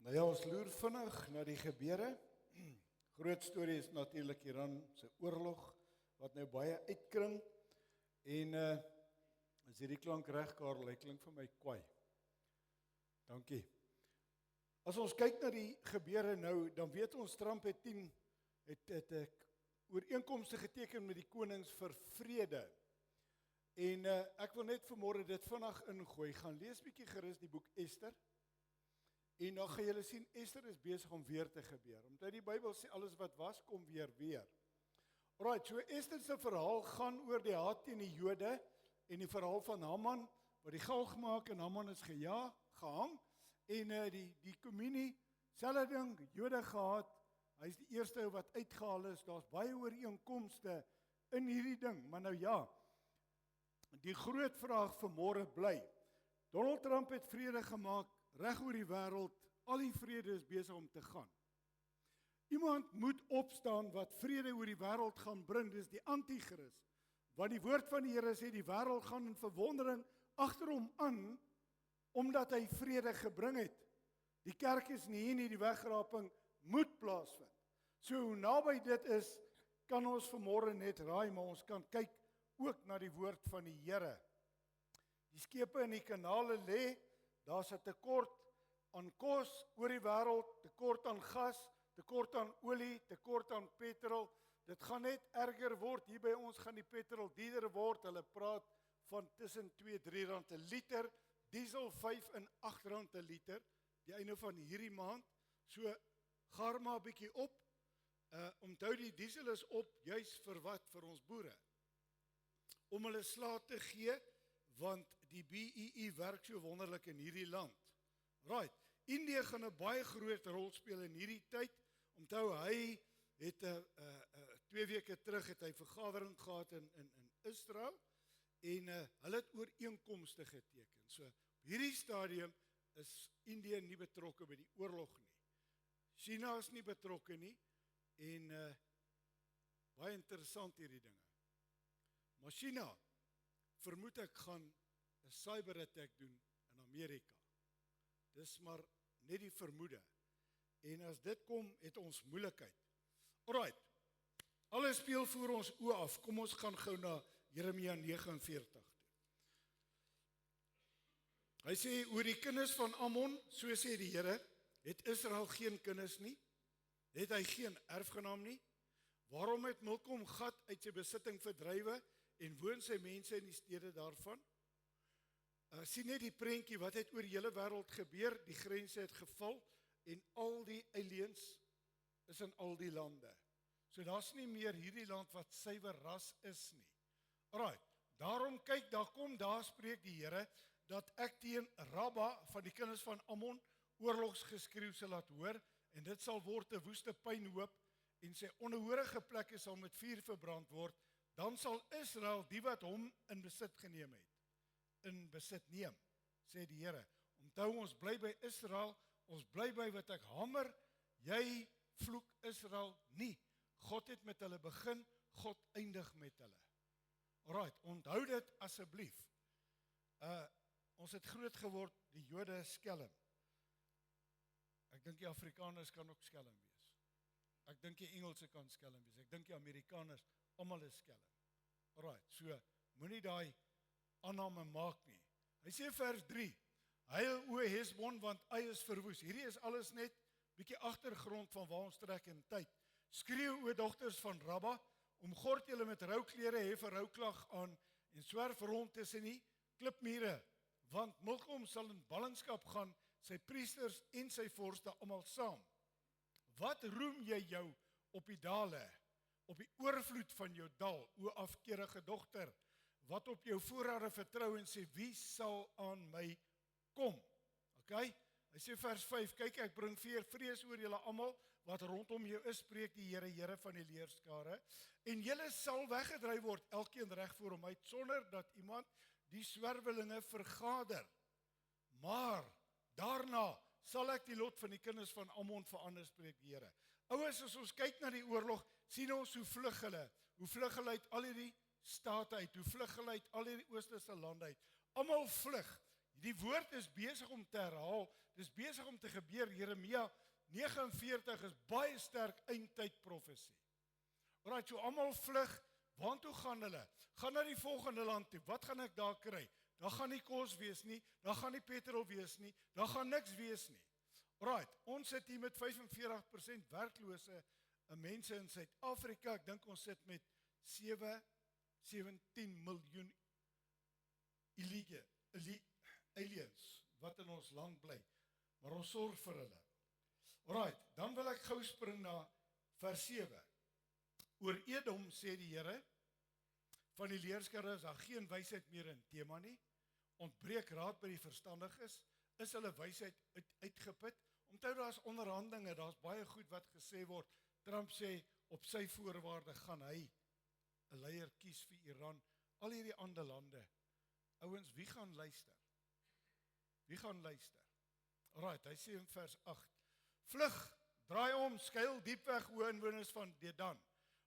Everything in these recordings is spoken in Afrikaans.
Nou ja, ons loer vinnig na die gebeure. Groot storie is natuurlik Iran se oorlog wat nou baie uitkring en as hierdie klank reg Karel, hy klink vir my kwaai. Dankie. As ons kyk na die gebeure nou, dan weet ons Trump het 10 ooreenkomste geteken met die konings vir vrede. En ek wil net vanmôre dit vinnig ingooi. Gaan lees bietjie gerus die boek Ester. En dan gaan julle sien, Ester is besig om weer te gebeur. Omdat die Bybel sê, alles wat was, kom weer. Alright, so Ester se verhaal gaan oor die haat teen die Jode en die verhaal van Haman, wat die galg maak en Haman is gehang. En die kommunie, selfde ding, Jode gehaat, hy is die eerste wat uitgehaal is, daar's baie ooreenkomste in hierdie ding. Maar nou ja, die groot vraag vanmôre bly, Donald Trump het vrede gemaak, reg oor die wêreld, al die vrede is besig om te gaan. Iemand moet opstaan wat vrede oor die wêreld gaan bring, dis die anti-kris. Want die woord van die Here sê die wêreld gaan in verwondering agter hom aan, omdat hy vrede gebring het. Die kerk is nie hier nie, die wegraping moet plaasvind. So hoe naby dit is, kan ons vanmôre net raai, maar ons kan kyk ook na die woord van die Here. Die skepe in die kanale lê, daar's 'n tekort aan kos oor die wêreld, tekort aan gas, tekort aan olie, tekort aan petrol. Dit gaan net erger word. Hier by ons gaan die petrol duurder word. Hulle praat van tussen 2-3 rand 'n liter, diesel 5 en 8 rand 'n liter, die einde van hierdie maand. So gaar maar 'n bietjie op. Onthou die diesel is op juis vir wat? Vir ons boere. Om hulle slaag te gee, want die BEE werk so wonderlik in hierdie land. Right, Indië gaan 'n baie groot rol speel in hierdie tyd. Onthou, hy het 2 weke terug het hy vergadering gehad in Israel en hulle het ooreenkomste geteken. So op hierdie stadium is Indië nie betrokke by die oorlog nie. China is nie betrokke nie en baie interessant hierdie dinge. Maar China, vermoed ek, gaan 'n cyberattack doen in Amerika. Dis maar net die vermoede. En as dit kom, het ons moeilikheid. Alright, alles speel voor ons oë af. Kom ons gaan gou na Jeremia 49 toe. Hy sê, oor die kinders van Ammon, so sê die Here, het Israel geen kinders nie? Het hy geen erfgenaam nie? Waarom het Milkom Gad uit sy besitting verdrywe en woon sy mense in die stede daarvan? Sien net die prentjie, wat het oor die hele wêreld gebeur, die grense het geval en al die aliens is in al die lande. So daar's nie meer hierdie land wat suiwer ras is nie. Alright, daarom kyk, daar spreek die Here, dat ek teen Rabba van die kinders van Ammon oorlogsgeskreeu sal laat hoor, en dit sal word 'n woeste pynhoop, en sy onhoorige plekke sal met vuur verbrand word. Dan sal Israel, die wat hom in besit geneem het, in besit neem, sê die Here. Onthou, ons bly by Israel, ons bly by wat ek hamer, jy vloek Israel nie. God het met hulle begin, God eindig met hulle. Alright, onthou dit asseblief. Ons het groot geword, die Jode skelm. Ek dink die Afrikaners kan ook skelm wees. Ek dink die Engelse kan skelm wees. Ek dink die Amerikaners, almal is skelm. Alright, so moenie daai aanname maak nie. Hy sê vers 3, huil o Hesbon, want hy is verwoes. Hierdie is alles net bietjie agtergrond van waar ons trek in tyd. Skreeu o dogters van Rabba, omgord julle met rouklere, hef 'n rouklag aan en swerf rond tussen die klipmure, want Milkom sal in ballingskap gaan, sy priesters en sy vorste almal saam. Wat roem jy jou op die dale, op die oorvloed van jou dal, o afkeerige dogter, wat op jou voorrade vertrou en sê, wie sal aan my kom? Okay? Hy sê vers 5, kyk, ek bring vrees oor julle almal, wat rondom jou is, spreek die Here, Here van die leerskare, en julle sal weggedryf word, elkeen reg voor hom uit, sonder dat iemand die swerwelinge vergader. Maar daarna sal ek die lot van die kinders van Ammon verander, spreek die Here. Ouers, as ons kyk na die oorlog, sien ons hoe vlug hulle uit al hierdie state uit, hoe vlug hulle uit al hierdie oosterse lande uit, almal vlug. Die woord is besig om te herhaal, dis besig om te gebeur. Jeremia 49 is baie sterk eindtyd profesie. Alraai, so almal vlug, waartoe gaan hulle? Gaan na die volgende land toe, wat gaan ek daar kry? Daar gaan nie kos wees nie, daar gaan nie petrol wees nie, daar gaan niks wees nie. Alraai, ons sit hier met 45% werklose mense in Suid-Afrika, ek dink ons sit met 17 miljoen aliens wat in ons land bly, maar ons sorg vir hulle. Alright, dan wil ek gou spring na vers 7. Oor Edom sê die Here, van die leerskare is daar geen wysheid meer in tema nie, ontbreek raad by die verstandiges, is hulle wysheid uitgeput. Onthou daar's onderhandelinge, daar's baie goed wat gesê word. Trump sê op sy voorwaarde gaan hy 'n leier kies vir Iran, al hierdie ander lande. Ouens, wie gaan luister? Wie gaan luister? Alright, hy sê in vers 8, vlug, draai om, skuil diep weg, o inwoners van Dedan,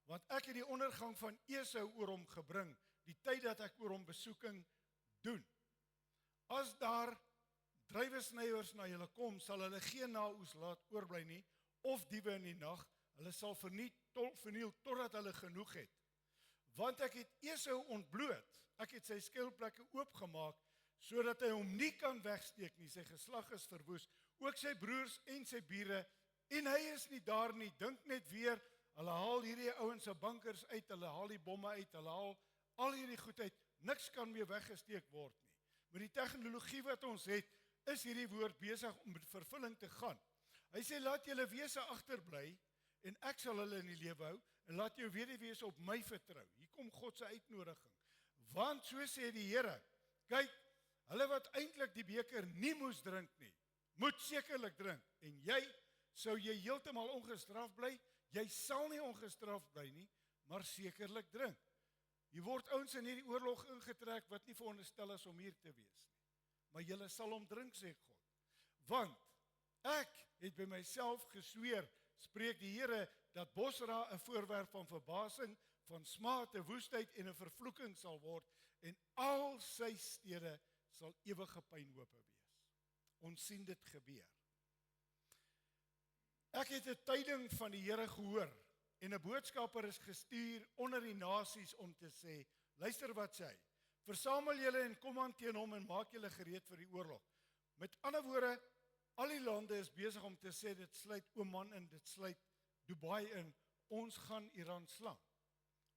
want ek het die ondergang van Esau oor hom gebring, die tyd dat ek oor hom besoeking doen. As daar druiwesnyers na julle kom, sal hulle geen naoes laat oorbly nie, of diewe in die nag, hulle sal verniel totdat hulle genoeg het. Want ek het Esau ontbloot, ek het sy skuilplekke oopgemaak, sodat hy hom nie kan wegsteek nie, sy geslag is verwoes, ook sy broers en sy bure, en hy is nie daar nie, dink net weer, hulle haal hierdie ouens se bankers uit, hulle haal die bomme uit, hulle haal al hierdie goed uit, niks kan meer weggesteek word nie. Met die tegnologie wat ons het, is hierdie woord besig om met vervulling te gaan. Hy sê, laat julle wese agterbly, en ek sal hulle in die lewe hou, en laat jou weduwees op my vertrou. Hier kom God se uitnodiging. Want so sê die Here, kyk, hulle wat eintlik die beker nie moes drink nie, moet sekerlik drink. En jy, sou jy heeltemal ongestraf bly, jy sal nie ongestraf bly nie, maar sekerlik drink. Hier word ouens in hierdie oorlog ingetrek wat nie veronderstel is om hier te wees nie. Maar julle sal hom drink, sê God. Want ek het by myself gesweer, spreek die Here, dat Bosra 'n voorwerp van verbasing, van smaad, 'n woestheid en 'n vervloeking sal word, en al sy stede sal ewige pynhope wees. Ons sien dit gebeur. Ek het 'n tyding van die Here gehoor, en 'n boodskapper is gestuur onder die nasies om te sê, luister wat sê hy, versamel julle en kom aan teen hom en maak julle gereed vir die oorlog. Met ander woorde, al die lande is besig om te sê, dit sluit Oman in, dit sluit Dubai in, ons gaan Iran slaan.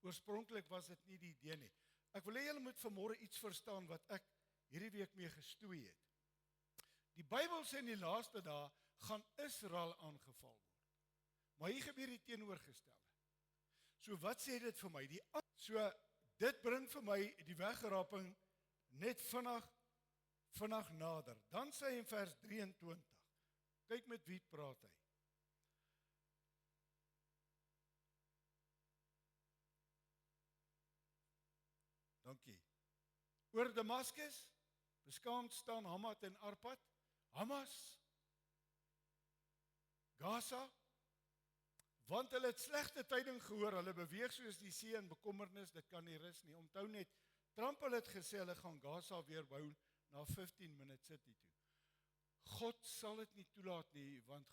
Oorspronklik was dit nie die idee nie. Ek wil hê julle moet vanmôre iets verstaan wat ek hierdie week mee gestoei het. Die Bybel sê in die laaste dae gaan Israel aangeval word. Maar hier gebeur die teenoorgestelde. So wat sê dit vir my? Dit bring vir my die wegraping net vinnig nader. Dan sê hy in vers 23, kyk met wie praat hy. Dankie. Oor Damaskus, beskaamd staan Hamat en Arpad, Hamas, Gaza, want hulle het slegte tyding gehoor, hulle beweeg soos die see in bekommernis, dit kan nie rus nie. Onthou net, Trump het gesê, hulle gaan Gaza weer bou na 15 minute city toe. God sal dit nie toelaat nie, want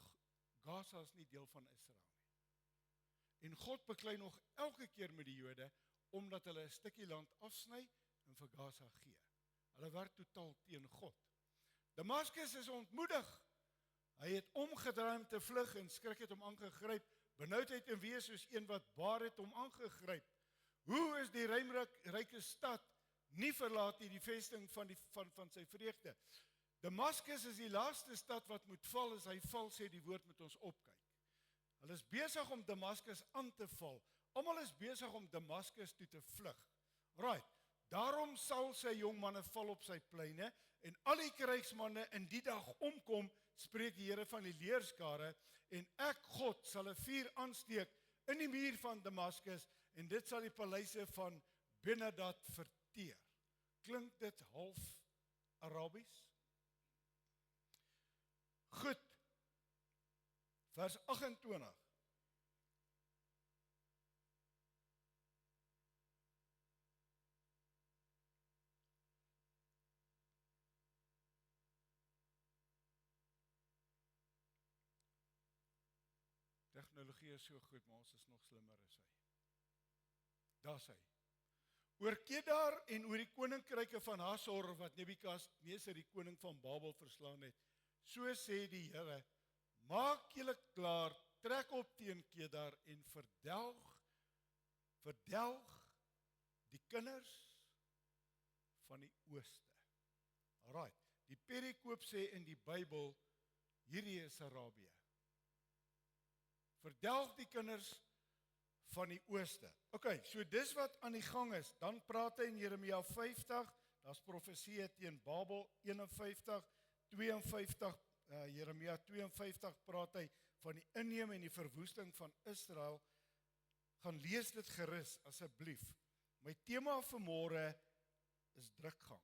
Gaza is nie deel van Israel nie. En God beklei nog elke keer met die Jode, omdat hulle 'n stukkie land afsny en vir Gaza gee. Hulle werk totaal teen God. Damaskus is ontmoedig. Hy het omgedraai om te vlug en skrik het hom aangegryp. Benoudheid en wees soos een wat baar het hom aangegryp. Hoe is die ryke stad nie verlaat nie, die vesting van sy vreugde? Damaskus is die laaste stad wat moet val, as hy val, sê die woord, moet ons opkyk. Hulle is besig om Damaskus aan te val. Almal is besig om Damaskus toe te vlug. Right. Daarom sal sy jong manne val op sy pleine en al die krygsmanne in die dag omkom, spreek die Here van die leerskare, en ek, God, sal 'n vuur aansteek in die muur van Damaskus en dit sal die paleise van Ben-Hadad verteer. Klink dit half Arabies? Goed. Vers 28. tegnologie is so goed, maar ons is nog slimmer as hy. Daar's hy. Oor Kedar en oor die koninkryke van Hasor, wat Nebukadneser die koning van Babel verslaan het, so sê die Here, maak julle klaar, trek op teen Kedar en verdelg die kinders van die ooste. Alright, die perikoop sê in die Bybel, hierdie is Arabië. Verdelg die kinders van die ooste. Okay, so dis wat aan die gang is. Dan praat hy in Jeremia 50, daar's profesie teen Babel 51, 52, Jeremia 52 praat hy van die inneem en die verwoesting van Israel. Gaan lees dit gerus asseblief. My tema vir môre is drukgang.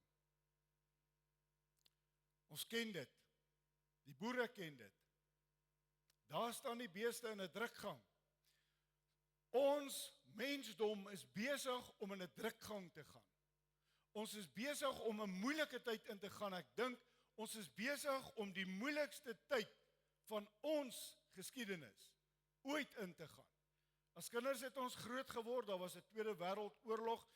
Ons ken dit. Die boere ken dit. Daar staan die beeste in 'n drukgang. Ons mensdom is besig om in 'n drukgang te gaan. Ons is besig om 'n moeilike tyd in te gaan. Ek dink ons is besig om die moeilikste tyd van ons geskiedenis ooit in te gaan. As kinders het ons groot geword, daar was 'n Tweede Wêreldoorlog,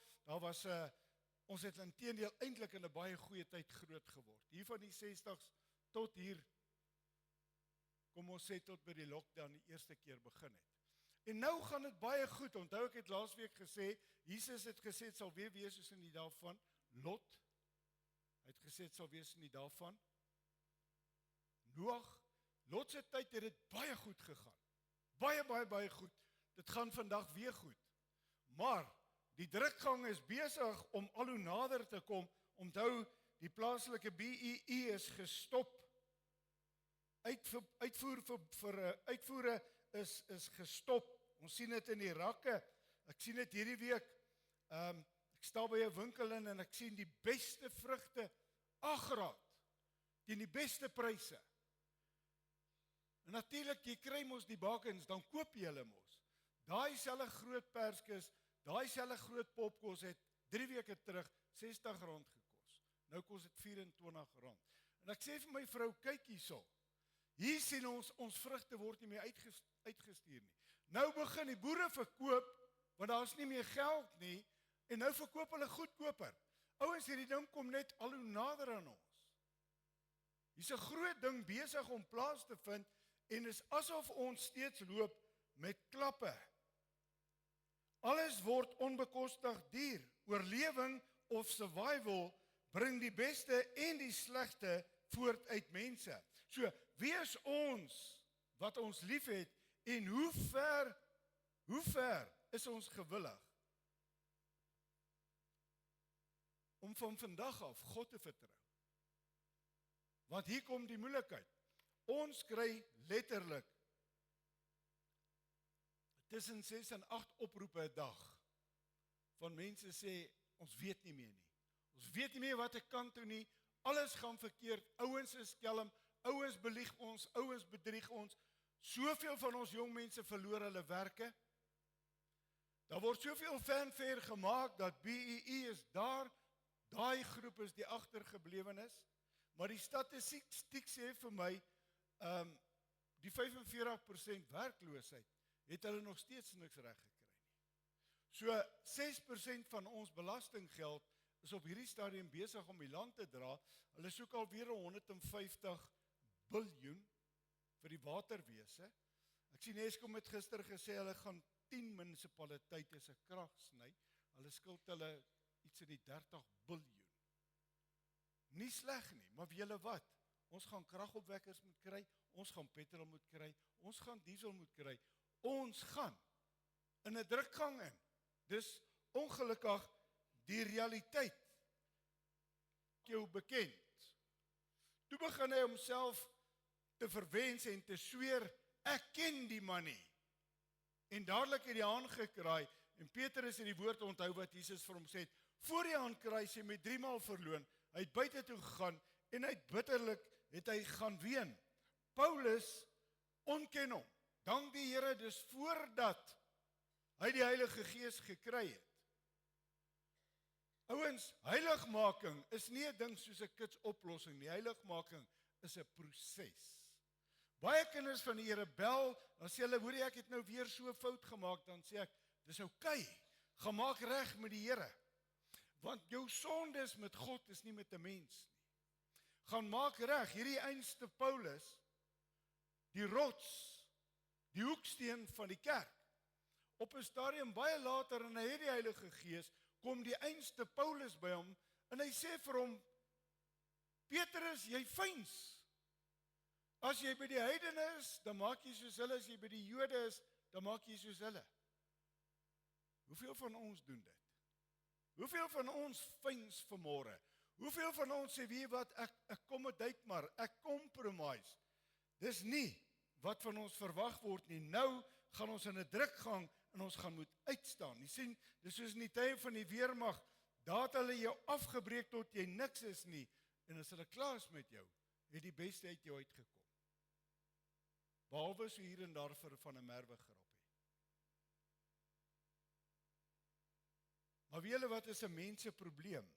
ons het inteendeel eintlik in 'n baie goeie tyd groot geword. Hier van die 60s tot hier, kom ons sê tot by die lockdown die eerste keer begin het. En nou gaan dit baie goed. Onthou ek het laasweek gesê, Jesus het gesê dit sal weer wees soos in die dae van Lot. Hy het gesê dit sal wees in die dae van Noag. Lot se tyd het dit baie goed gegaan. Baie goed. Dit gaan vandag weer goed. Maar die drukgang is besig om al hoe nader te kom. Onthou, die plaaslike BEE is gestop. Uitvoere is gestop. Ons sien dit in die rakke. Ek sien dit hierdie week. Ek sta by 'n winkel in en ek sien die beste vrugte R8 teen die beste pryse. En natuurlik, jy kry mos die bakens, dan koop jy hulle mos. Daai selfe groot perskes, daai selfe groot popkos het 3 weke terug R60 gekos. Nou kos dit R24. En ek sê vir my vrou, kyk hierso. Hier sien ons vrugte word nie meer uitgestuur nie. Nou begin die boere verkoop, want daar's nie meer geld nie, en nou verkoop hulle goedkoper. Ouens, hierdie ding kom net al hoe nader aan ons. Hier's 'n groot ding besig om plaas te vind, en is asof ons steeds loop met klappe. Alles word onbekostig duur. Oorlewing of survival bring die beste en die slegste voort uit mense. So, wie is ons wat ons liefhet en hoe ver is ons gewillig om van vandag af God te vertrou? Want hier kom die moeilikheid. Ons kry letterlik tussen 6 en 8 oproepe 'n dag van mense sê, ons weet nie meer nie. Ons weet nie meer wat ek kan doen nie. Alles gaan verkeerd. Ouens is skelm. Ouens belieg ons. Ouens bedrieg ons. Soveel van ons jong mense verloor hulle werke. Daar word soveel fanfare gemaak dat BEE is daar. Daai groep is die agtergeblewenes. Maar die statistiek sê vir my, die 45% werkloosheid, het hulle nog steeds niks reg gekry nie. So 6% van ons belastinggeld is op hierdie stadium besig om die land te dra. Hulle soek alweer 150 biljoen vir die waterwese. Ek sien Eskom het gister gesê hulle gaan 10 munisipaliteite se krag sny. Hulle skuld hulle iets in die 30 biljoen. Nie sleg nie, maar weet julle wat? Ons gaan kragopwekkers moet kry, ons gaan petrol moet kry, ons gaan diesel moet kry. Ons gaan in 'n drukgang in. Dis ongelukkig die realiteit. Jou bekend. Toe begin hy homself te verwens en te sweer, ek ken die man nie. En dadelik het die haan gekraai, en Petrus het die woord onthou wat Jesus vir hom sê het, voor die haan kraai sê met 3 maal verloon, hy het buite toe gegaan, en uitbitterlik het hy gaan ween. Paulus ontken hom, dank die Here, dis voordat hy die Heilige Gees gekry het. Ouens, heiligmaking is nie 'n ding soos 'n kitsoplossing nie. Heiligmaking is 'n proses. Baie kinders van die Here bel, dan sê hulle, hoor jy, ek het nou weer so fout gemaak, dan sê ek, dis oukei, gaan maak reg met die Here. Want jou sondes met God is nie met 'n mens nie. Gaan maak reg, hierdie einste Paulus, die rots, die hoeksteen van die kerk. Op 'n stadium baie later, en hy het die Heilige Gees, kom die einste Paulus by hom, en hy sê vir hom, Petrus, jy fyns. As jy by die heidene is, dan maak jy soos hulle, as jy by die Jode is, dan maak jy soos hulle. Hoeveel van ons doen dit? Hoeveel van ons fyns vanmôre? Hoeveel van ons sê, weet wat, ek accommodate maar, ek compromise. Dis nie wat van ons verwag word nie. Nou gaan ons in 'n drukgang en ons gaan moet uitstaan. Jy sien, dis soos in die tye van die weermag, daar het hulle jou afgebreek tot jy niks is nie, en as hulle klaar is met jou, het die beste uit jou uitgekom. Behalwe so hier en daar vir van 'n merwe grappie. Maar weet julle wat is 'n mens se probleem?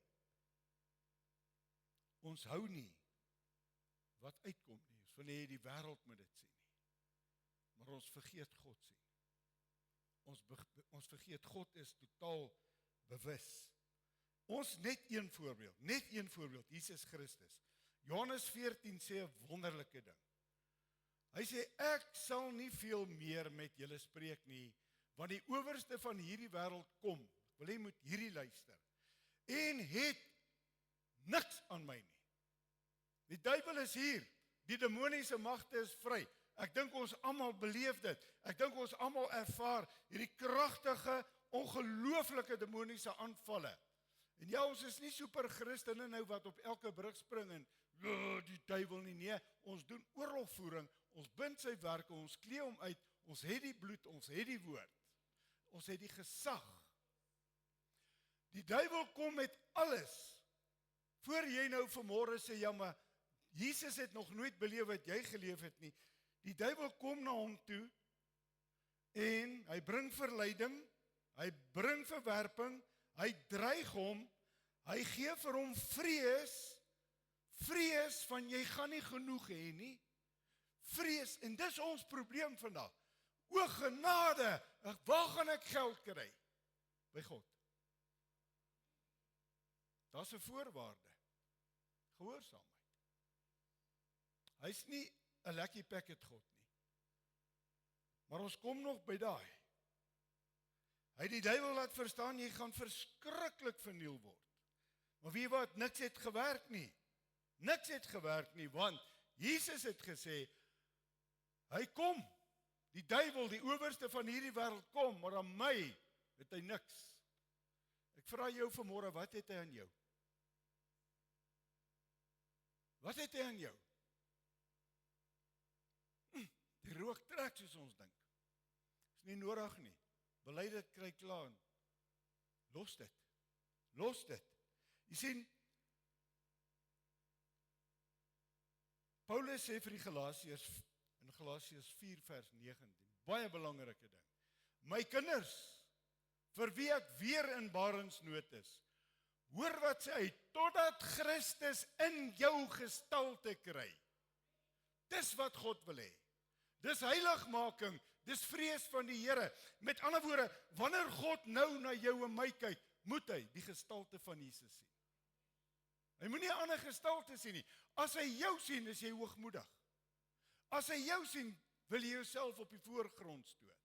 Ons hou nie wat uitkom nie. Ons wil hê die wêreld moet dit sien nie. Maar ons vergeet God sien. Ons vergeet God is totaal bewus. Ons net een voorbeeld, Jesus Christus. Johannes 14 sê 'n wonderlike ding. Hy sê, ek sal nie veel meer met julle spreek nie, want die owerste van hierdie wêreld kom, wil jy moet hierdie luister, en het niks aan my nie. Die duiwel is hier, die demoniese magte is vry. Ek dink ons almal beleef dit. Ek dink ons almal ervaar hierdie kragtige, ongelooflike demoniese aanvalle. En ja, ons is nie super Christene nou wat op elke brug spring en die duiwel nie. Nee, ons doen oorlogvoering, ons bind sy werke, ons klee hom uit, ons het die bloed, ons het die woord. Ons het die gesag. Die duiwel kom met alles. Voor jy nou vanmôre sê, ja, maar Jesus het nog nooit beleef wat jy geleef het nie. Die duiwel kom na hom toe en hy bring verleiding, hy bring verwerping, hy dreig hom, hy gee vir hom vrees van jy gaan nie genoeg hê nie. Vrees, en dis ons probleem vandag. O genade, waar gaan ek geld kry? By God. Daar's 'n voorwaarde. Gehoorsaamheid. Hy's nie 'n lucky packet God nie. Maar ons kom nog by daai. Hy die duiwel laat verstaan, jy gaan verskriklik verniel word. Maar weet wat, niks het gewerk nie. Niks het gewerk nie, want Jesus het gesê, hy kom, die duiwel, die owerste van hierdie wêreld kom, maar aan my het hy niks. Ek vra jou vanmôre, wat het hy aan jou? Wat het hy aan jou? Die rook trek soos ons dink. Is nie nodig nie. Bely dit, kry klaar. Los dit. Los dit. Jy sien, Paulus sê vir die Galasiërs in Galasiërs 4 vers 19, baie belangrike ding. My kinders, vir wie ek weer in barensnood is, hoor wat sê hy, totdat Christus in jou gestalte kry. Dis wat God wil hê. Dis heiligmaking, dis vrees van die Here. Met ander woorde, wanneer God nou na jou en my kyk, moet hy die gestalte van Jesus sien. Hy moet nie 'n ander gestalte sien nie. As hy jou sien, is jy hoogmoedig. As hy jou sien, wil jy jouself op die voorgrond stoot.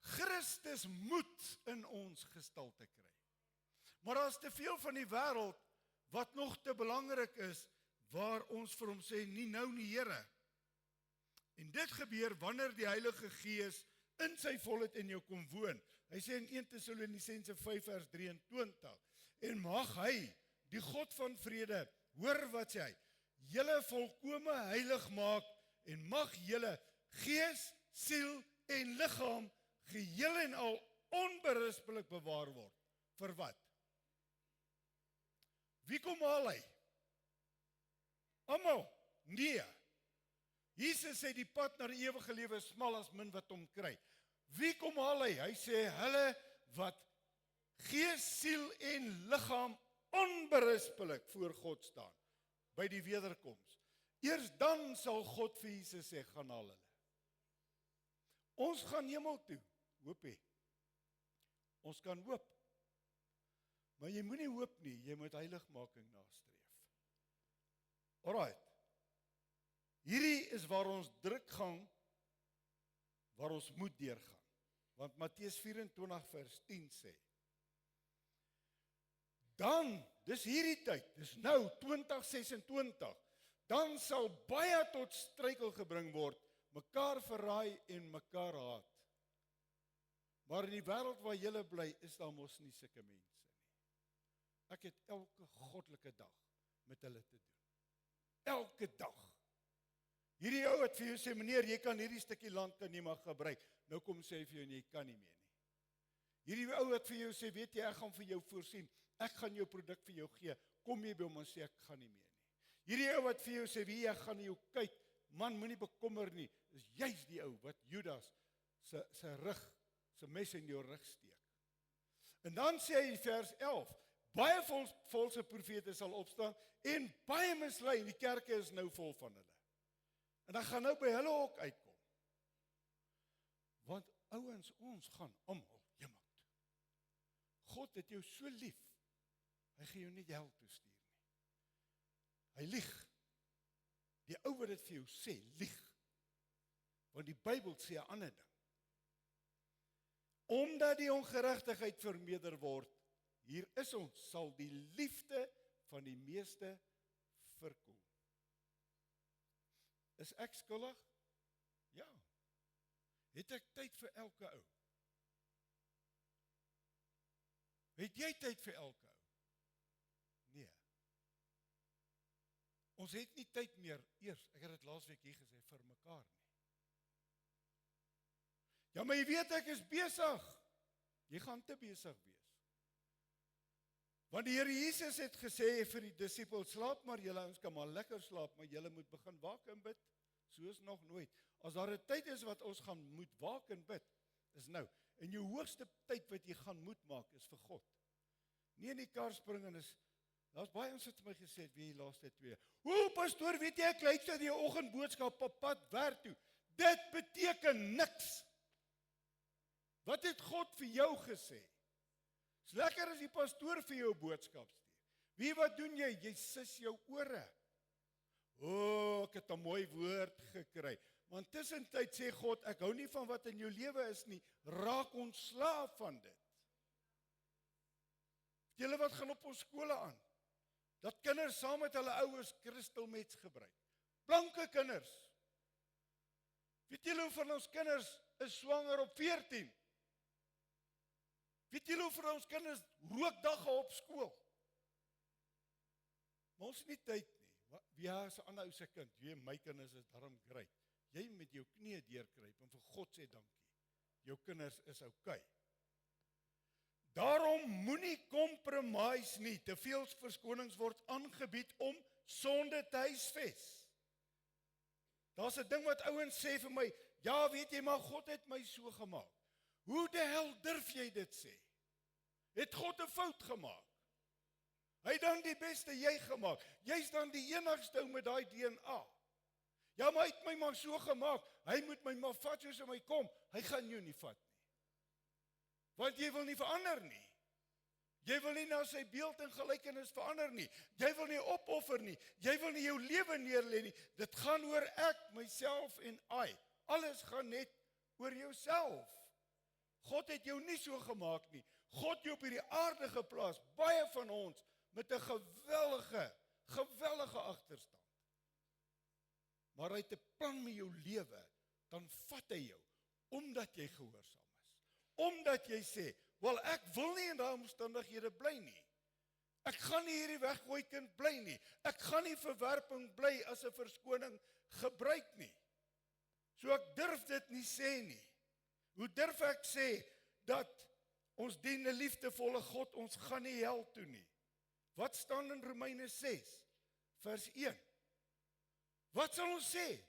Christus moet in ons gestalte kry. Maar daar is te veel van die wêreld wat nog te belangrik is, waar ons vir hom sê, nie nou nie Here. En dit gebeur wanneer die Heilige Gees in sy volheid in jou kom woon. Hy sê in 1 Tessalonisense 5 vers 23, en mag hy, die God van vrede, hoor wat sê hy, julle volkome heilig maak, en mag julle gees, siel en liggaam geheel en al onberispelik bewaar word. Vir wat? Wie kom haal hy? Almal? Nee. Jesus sê die pad na die ewige lewe is smal as min wat hom kry. Wie kom haal hy? Hy sê hulle wat gees, siel en liggaam onberispelik voor God staan by die wederkoms. Eers dan sal God vir Jesus sê, gaan haal hulle. Ons gaan hemel toe, hoop hê. Ons kan hoop. Maar jy moenie hoop nie, jy moet heiligmaking nastreef. Alright. Hierdie is waar ons druk gaan, waar ons moet deurgaan. Want Matteus 24 vers 10 sê, dan, dis hierdie tyd, dis nou 2026, dan sal baie tot struikel gebring word, mekaar verraai en mekaar haat. Maar in die wêreld waar julle bly, is daar mos nie sulke mense nie. Ek het elke goddelike dag met hulle te doen. Elke dag. Hierdie ou wat vir jou sê, meneer, jy kan hierdie stukkie land kan nie maar gebruik. Nou kom sê vir jou, nee, jy kan nie meer nie. Hierdie ou wat vir jou sê, weet jy, ek gaan vir jou voorsien. Ek gaan jou produk vir jou gee. Kom jy by hom en sê, ek gaan nie meer nie. Hierdie ou wat vir jou sê, wie, ek gaan jou kyk. Man, moenie bekommer nie. Dis juist die ou wat Judas sy rug, sy mes in jou rug steek. En dan sê hy in vers 11, baie valse profete sal opstaan en baie mislei, die kerke is nou vol van hulle. En dan gaan nou by hulle ook uitkom. Want ouens, ons gaan almal hemel toe. God het jou so lief, hy gaan jou nie hel toe stuur nie. Hy lieg. Die ou wat dit vir jou sê, lieg. Want die Bybel sê 'n ander ding. Omdat die ongeregtigheid vermeerder word, hier is ons, sal die liefde van die meeste verkoel. Is ek skuldig? Ja. Het ek tyd vir elke ou? Het jy tyd vir elke ou? Nee. Ons het nie tyd meer, eers, ek het dit laasweek hier gesê, vir mekaar nie. Ja, maar jy weet ek is besig. Jy gaan te besig wees. Want die Here Jesus het gesê vir die disippels, slaap maar julle, ons kan maar lekker slaap, maar julle moet begin waak en bid, soos nog nooit. As daar 'n tyd is wat ons gaan moet waak en bid, is nou. En jou hoogste tyd wat jy gaan moet maak, is vir God. Nie in die kar spring en is, daar's baie ons het my gesê, wie die laaste 2. O, pastoor, weet jy, ek luister die oggendboodskap op pad werk toe. Dit beteken niks. Wat het God vir jou gesê? Is lekker as die pastoor vir jou boodskap stuur. Wie wat doen jy? Jy sis jou ore. O, ek het 'n mooi woord gekry. Want tussentyd sê God, ek hou nie van wat in jou lewe is nie. Raak ontslaaf van dit. Julle wat gaan op ons skole aan, dat kinders saam met hulle ouers kristelmets gebruik. Blanke kinders. Weet julle hoe van ons kinders is swanger op 14? Weet julle hoe vir ons kinders rookdagga op skool? Maar ons het nie tyd nie. Ja, is 'n ander ou se kind. Jy, my kinders is darm great. Jy met jou knieë deurkruip en vir God sê dankie. Jou kinders is okay. Daarom moenie compromise nie. Te veel verskonings word aangebied om sonde te huisves. Daar's 'n ding wat ouens sê vir my, ja, weet jy, maar God het my so gemaak. Hoe die hel durf jy dit sê? Het God 'n fout gemaak? Hy het dan die beste jy gemaak. Jy's dan die enigste ou met daai DNA. Ja, maar hy het my maar so gemaak. Hy moet my maar vat soos hy kom. Hy gaan jou nie vat nie. Want jy wil nie verander nie. Jy wil nie na sy beeld en gelykenis verander nie. Jy wil nie opoffer nie. Jy wil nie jou lewe neerlê nie. Dit gaan oor ek, myself en I. Alles gaan net oor jouself. God het jou nie so gemaak nie. God jou op hierdie aarde geplaas, baie van ons, met 'n geweldige agterstand. Maar hy het 'n plan met jou lewe, dan vat hy jou, omdat jy gehoorsaam is. Omdat jy sê, wel ek wil nie in daai omstandighede bly nie. Ek gaan nie hierdie weggooi kind bly nie. Ek gaan nie verwerping bly as 'n verskoning gebruik nie. So ek durf dit nie sê nie. Hoe durf ek sê dat ons dien 'n liefdevolle God, ons gaan nie hel toe nie? Wat staan in Romeine 6 vers 1? Wat sal ons sê?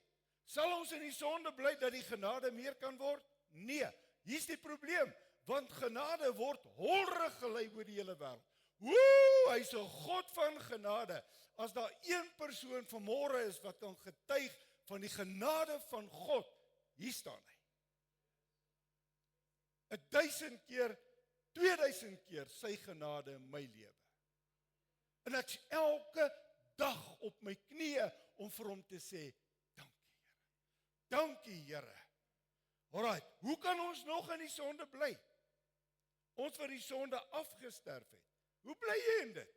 Sal ons in die sonde bly dat die genade meer kan word? Nee, hier's die probleem, want genade word holrig gelei oor die hele wêreld. Woe, hy's 'n God van genade. As daar een persoon vanmôre is wat kan getuig van die genade van God, hier staan hy. 1000 keer, 2000 keer sy genade in my lewe. En ek's elke dag op my knieë om vir hom te sê, dankie Here. Dankie Here. Alright, hoe kan ons nog in die sonde bly? Ons wat die sonde afgesterf het. Hoe bly jy in dit?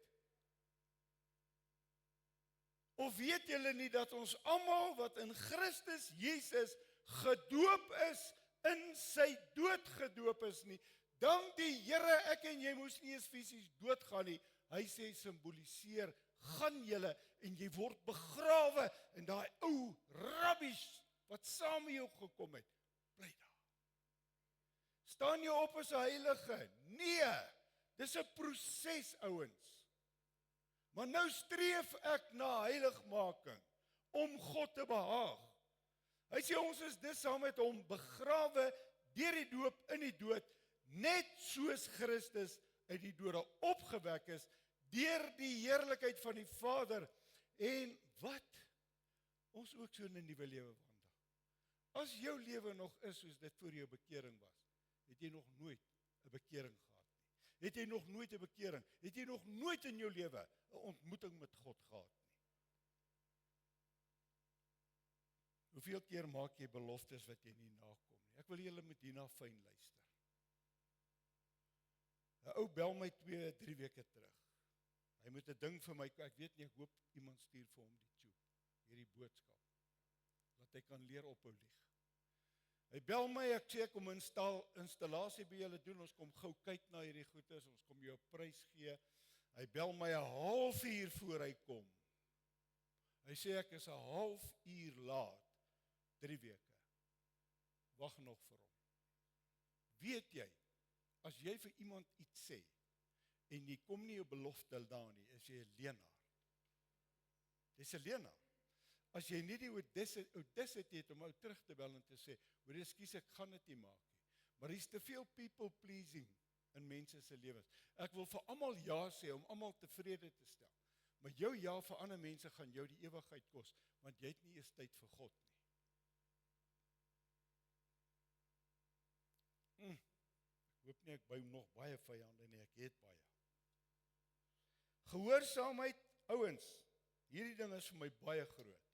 Of weet julle nie dat ons almal wat in Christus Jesus gedoop is, in sy dood gedoop is nie? Dank die Here, ek en jy moes nie eens fisies doodgaan nie. Hy sê simboliseer, gaan julle en jy word begrawe en daai ou rubbish wat saam met jou gekom het, bly daar. Staan jy op as 'n heilige? Nee, dis 'n proses, ouens. Maar nou streef ek na heiligmaking om God te behaag. Hy sê ons is dus saam met hom begrawe deur die doop in die dood, net soos Christus uit die dode opgewek is deur die heerlikheid van die Vader. En wat? Ons ook so in 'n nuwe lewe wandel. As jou lewe nog is soos dit voor jou bekering was, het jy nog nooit 'n bekering gehad nie. Het jy nog nooit 'n bekering? Het jy nog nooit in jou lewe 'n ontmoeting met God gehad nie? Hoeveel keer maak jy beloftes wat jy nie nakom nie? Ek wil julle met hierna fyn luister. 'n Ou bel my 2-3 weke terug. Hy moet 'n ding vir my, ek weet nie, ek hoop iemand stuur vir hom die tube, hierdie boodskap, dat hy kan leer ophou lieg. Hy bel my, ek sê ek kom installasie by julle doen, ons kom gou kyk na hierdie goedes, ons kom jou 'n prys gee. Hy bel my 'n halfuur voor hy kom. Hy sê ek is 'n halfuur laat, 3 weke. Wag nog vir hom. Weet jy, as jy vir iemand iets sê, en jy kom nie jou belofte daar nie, is jy 'n leienaar. Dis 'n leienaar. As jy nie die audacity het om ou terug te bel en te sê, hoor ekskuus, ek gaan dit nie maak nie. Maar hier's te veel people pleasing in mense se lewens. Ek wil vir almal ja sê om almal tevrede te stel. Maar jou ja vir ander mense gaan jou die ewigheid kos, want jy het nie eens tyd vir God nie. Ek hoop nie ek bou nog baie vyande nie, ek het baie. Gehoorsaamheid, ouens, hierdie ding is vir my baie groot.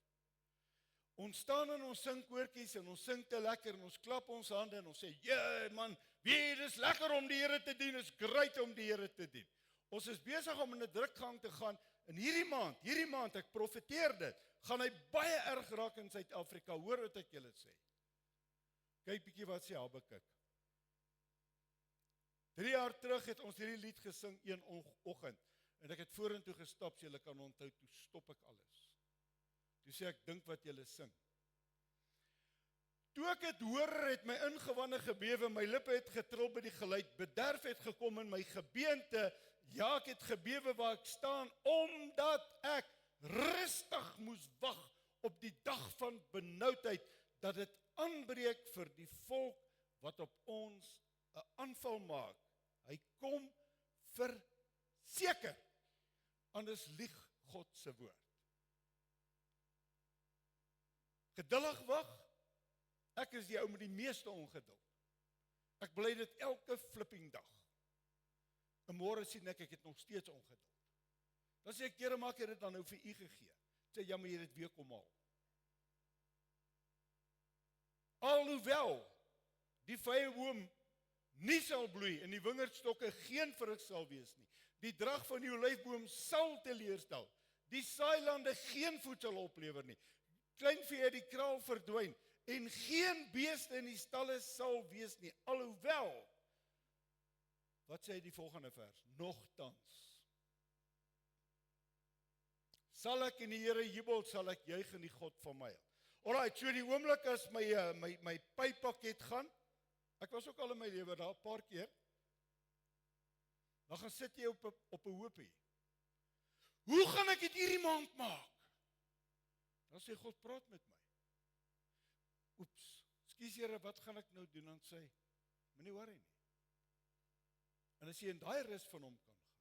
Ons staan en ons sing koortjies en ons sing te lekker en ons klap ons hande en ons sê, "Ja man, dit is lekker om die Here te dien, is great om die Here te dien." Ons is besig om in 'n drukgang te gaan en hierdie maand, ek profeteer dit, gaan hy baie erg raak in Suid-Afrika. Hoor wat ek julle sê. Kyk bietjie wat sê Habakuk. 3 jaar terug het ons hierdie lied gesing een oggend en ek het vorentoe gestap, so julle kan onthou, toe stop ek alles. Toe sê ek, dink wat julle sing. Toe ek het hoor, het my ingewande gebewe, my lippe het getril by die geluid, bederf het gekom in my gebeente, ja, ek het gebewe waar ek staan, omdat ek rustig moes wag op die dag van benoudheid, dat dit aanbreek vir die volk wat op ons 'n aanval maak. Hy kom verseker, anders lieg God se woord. Geduldig wag, ek is die ou met die meeste ongeduld. Ek bly dit elke flipping dag. En môre sien ek het nog steeds ongeduld. Dan sê ek, Here, maak jy dit dan nou vir u gegee. Sê, ja, maar jy het dit weer kom haal. Alhoewel die vyeboom nie sal bloei en die wingerdstokke geen vrug sal wees nie. Die drag van die olyfboom sal teleurstel. Die saailande geen voedsel oplewer nie. Kleinvee uit die kraal verdwyn en geen beeste in die stalle sal wees nie. Alhoewel, wat sê die volgende vers? Nogtans sal ek in die Here jubel, sal ek juig in die God van my. Alright, so die oomblik as my pypakket gaan, ek was ook al in my lewe daar 'n paar keer, dan gaan sit jy op 'n hoopie. Hoe gaan ek dit hierdie maand maak? Dan sê God, praat met my. Oeps, skus Here, wat gaan ek nou doen? Dan sê hy, moenie worry nie. En as jy in daai rus van hom kan gaan,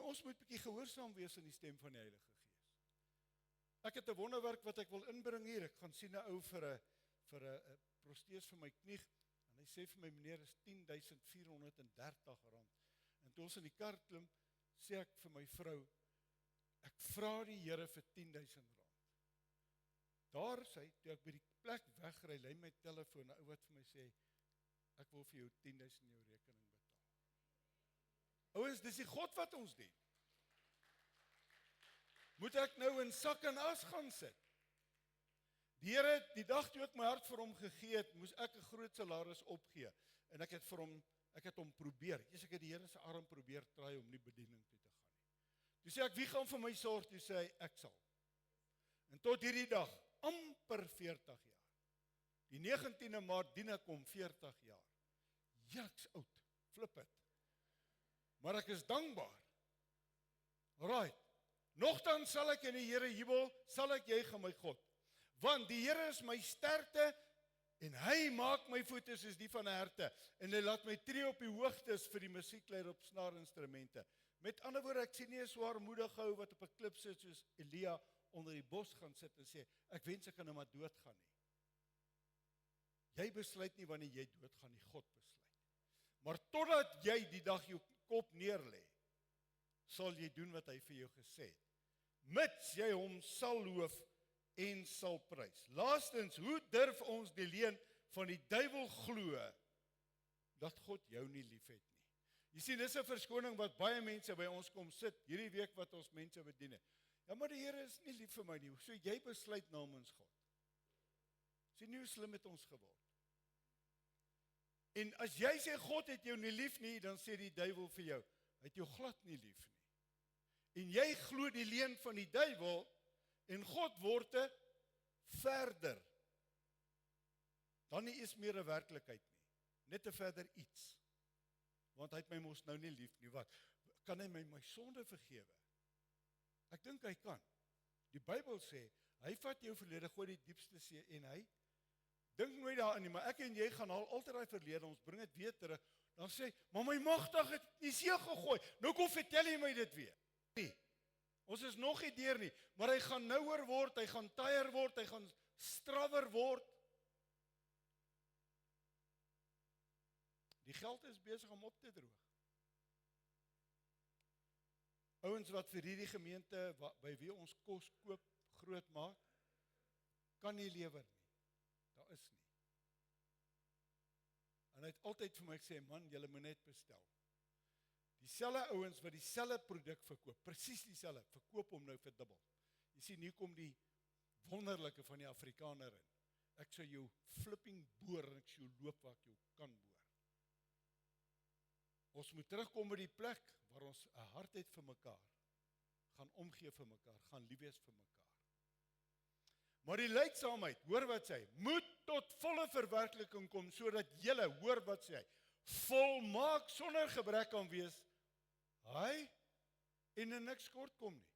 En ons moet 'n bietjie gehoorsaam wees aan die stem van die Heilige Gees. Ek het 'n wonderwerk wat ek wil inbring hier. Ek gaan sien 'n ou vir 'n prostees vir my knie en hy sê vir my meneer is R10.430. En toe ons in die kar klim, sê ek vir my vrou, ek vra die Here vir R10.000. Daar sê, toe ek by die plek wegry, lê my telefoon, 'n ou wat vir my sê, ek wil vir jou 10.000 in jou rekening betaal. Ouens, dis die God wat ons dien. Moet ek nou in sak en as gaan sit? Die Here, die dag toe ek my hart vir hom gegee het, moes ek 'n groot salaris opgee. En ek het hom probeer. Ek het die Here se arm probeer try om nie bediening toe te gaan nie. Toe sê ek, wie gaan vir my sorg? Toe sê hy, ek sal. En tot hierdie dag, amper 40 jaar. Die 19de Maart dien ek hom 40 jaar. Ek's oud, flip het. Maar ek is dankbaar. Alright. Nogtans sal ek in die Here jubel, sal ek juig aan my God. Want die Here is my sterkte en hy maak my voete soos die van 'n herte en hy laat my tree op die hoogtes vir die musiekleier op snaarinstrumente. Met ander woorde, ek sien nie 'n swaarmoedige ou wat op 'n klip sit soos Elia onder die bos gaan sit en sê, ek wens ek kan nou maar doodgaan nie. Jy besluit nie wanneer jy doodgaan nie, God besluit. Maar totdat jy die dag jou kop neerlê, sal jy doen wat hy vir jou gesê het. Mits jy hom sal loof en sal prys. Laastens, hoe durf ons die leuen van die duiwel glo dat God jou nie liefhet nie? Jy sien, dis 'n verskoning wat baie mense by ons kom sit hierdie week wat ons mense bedien het. Ja, maar die Here is nie lief vir my nie. So jy besluit namens God. Sien hoe slim het ons geword. En as jy sê God het jou nie lief nie, dan sê die duiwel vir jou, hy het jou glad nie lief nie. En jy glo die leuen van die duiwel en God word 'n verder. Dan nie is meer 'n werklikheid nie. Net 'n verder iets. Want hy het my mos nou nie lief nie. Wat? Kan hy my sonde vergewe? Ek dink hy kan. Die Bybel sê, hy vat jou verlede, gooi die diepste see en hy dink nooit daaraan nie, maar ek en jy gaan haal altyd daai verlede, ons bring dit weer terug. Dan sê, maar my magtig het die see gegooi. Nou kom vertel jy my dit weer. Nee. Ons is nog nie deur nie, maar hy gaan nouer word, hy gaan taaier word, hy gaan strawwer word. Die geld is besig om op te droog. Ouens wat vir hierdie gemeente by wie ons kos koop groot maak, kan nie lewer nie. Daar is nie. En hy het altyd vir my gesê, man, julle moet net bestel. Dieselfde ouens wat dieselfde produk verkoop, presies dieselfde, verkoop hom nou vir dubbel. Jy sien, hier kom die wonderlike van die Afrikaner in. Ek sal jou flipping boor en ek sal jou loop waar ek jou kan boor. Ons moet terugkom by die plek waar ons 'n hart het vir mekaar, gaan omgee vir mekaar, gaan lief wees vir mekaar. Maar die lydsaamheid, hoor wat sê hy, moet tot volle verwerkliking kom, sodat julle, hoor wat sê hy, volmaak sonder gebrek kan wees, hy en in niks kort kom nie.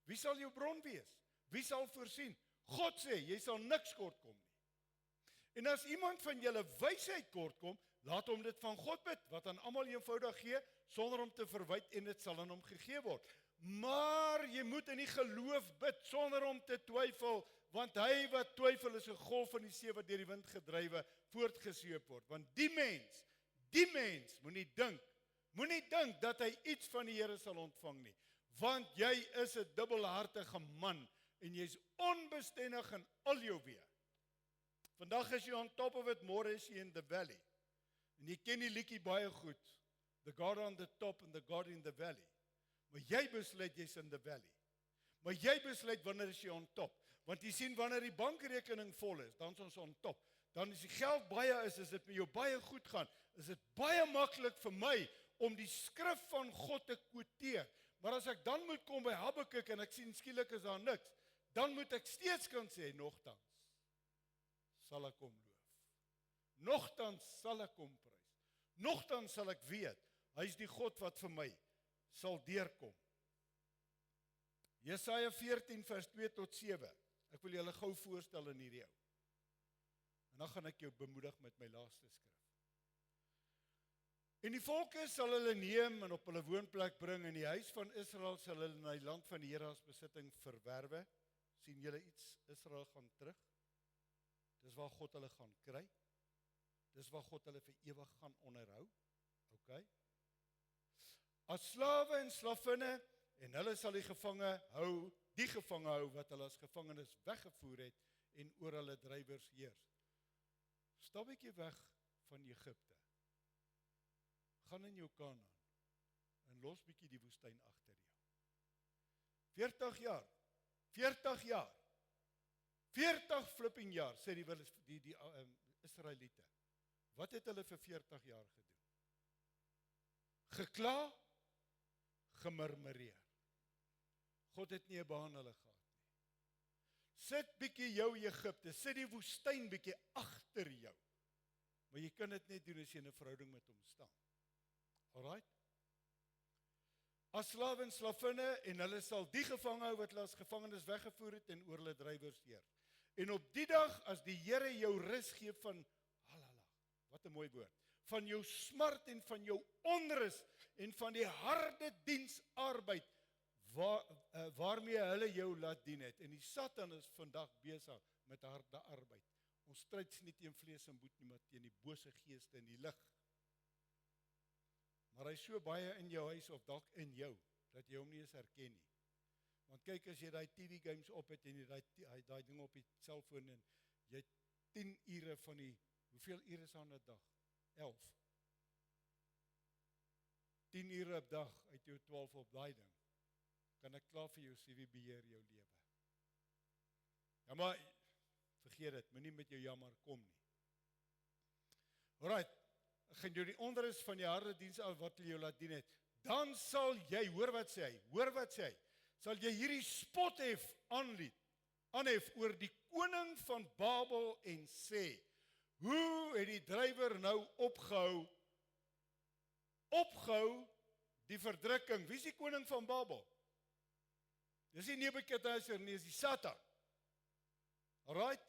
Wie sal jou bron wees? Wie sal voorsien? God sê, jy sal niks kort kom nie. En as iemand van julle wysheid kort kom, laat hom dit van God bid, wat aan almal eenvoudig gee, sonder om te verwyd en dit sal aan hom gegee word. Maar jy moet in die geloof bid, sonder om te twyfel, want hy wat twyfel is 'n golf van die see wat deur die wind gedrywe voortgesweep word. Want die mens moenie dink dat hy iets van die Here sal ontvang nie. Want jy is 'n dubbelhartige man en jy's onbestendig in al jou weë. Vandag is jy on top of it, môre is jy in the valley. En jy ken die liedjie baie goed. The God on the top and the God in the valley. Maar jy besluit jy's in the valley. Maar jy besluit wanneer is jy on top. Want jy sien wanneer die bankrekening vol is, dan is ons on top. Dan as die geld baie is dit met jou baie goed gaan, is dit baie maklik vir my om die skrif van God te quoteer. Maar as ek dan moet kom by Habakuk en ek sien skielik is daar niks, dan moet ek steeds kan sê, nogtans sal ek hom loof. Nogtans sal ek hom prys. Nogtans sal ek weet, hy is die God wat vir my sal deurkom. Jesaja 14 vers 2 tot 7. Ek wil julle gou voorstel in hierdie ou. En dan gaan ek jou bemoedig met my laaste skrif. En die volke sal hulle neem en op hulle woonplek bring, en die huis van Israel sal hulle na die land van die Here as besitting verwerwe. Sien julle iets? Israel gaan terug. Dis waar God hulle gaan kry. Dis waar God hulle vir ewig gaan onderhou. OK? As slawe en slavinne, en hulle sal die gevange hou wat hulle as gevangenes weggevoer het en oor hulle drywers heers. Stap 'n bietjie weg van Egipte. Gaan in jou Kanaan en los bietjie die woestyn agter jou. 40 jaar. 40 flipping jaar, sê die Israeliete. Wat het hulle vir 40 jaar gedoen? Gekla, gemurmureer. God het nie 'n baan hulle gehad nie. Sit bietjie jou Egipte, sit die woestyn bietjie agter jou. Maar jy kan dit net doen as jy in 'n verhouding met hom staan. Alright? As slawe en slavinne, en hulle sal die gevange hou wat hulle as gevangenes weggevoer het en oor hulle drywers heers. En op die dag as die Here jou rus gee van wat 'n mooi woord, van jou smart en van jou onrus en van die harde diensarbeid waarmee hulle jou laat dien het. En die Satan is vandag besig met harde arbeid. Ons stryd nie teen vlees en bloed nie, maar teen die bose geeste in die lig. Maar hy's so baie in jou huis of dalk in jou dat jy hom nie eens herken nie. Want kyk, as jy daai TV games op het en jy daai ding op die selfoon en jy 10 ure van die, hoeveel ure is aan 'n dag? 11. 10 ure op dag uit jou 12 op daai ding. Kan ek klaar vir jou sê wie beheer jou lewe? Ja, maar vergeet dit, moenie met jou jammer kom nie. Alright, ek gaan jou die onrus van die harde diens al wat jy jou laat dien het. Dan sal jy, hoor wat sê hy, sal jy hierdie spothef aanhef oor die koning van Babel en sê, hoe het die drywer nou opgehou die verdrukking? Wie is die koning van Babel? Dis nie Nebukadnesar nie, dis die Satan. Alright?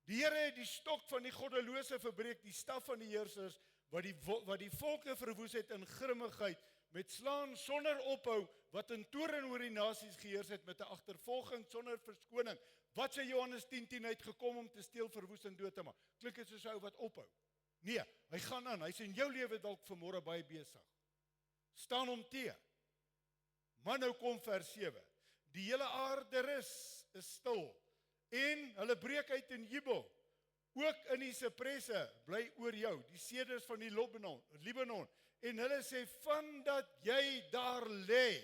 Die Here het die stok van die goddelose verbreek, die staf van die heersers, wat die volke verwoes het in grimmigheid, met slaan sonder ophou, wat in toorn oor die nasies geheers het, met 'n agtervolging sonder verskoning. Wat sê Johannes 10:10 uitgekom om te steel, verwoes en dood te maak? Klink dit soos 'n ou wat ophou? Nee, hy gaan aan, hy's in jou lewe dalk vanmôre baie besig. Staan hom te. Maar nou kom vers 7. Die hele aarde is stil, en hulle breek uit in jubel. Ook in die sipresse bly oor jou, die seders van die Libanon, en hulle sê, van dat jy daar lê,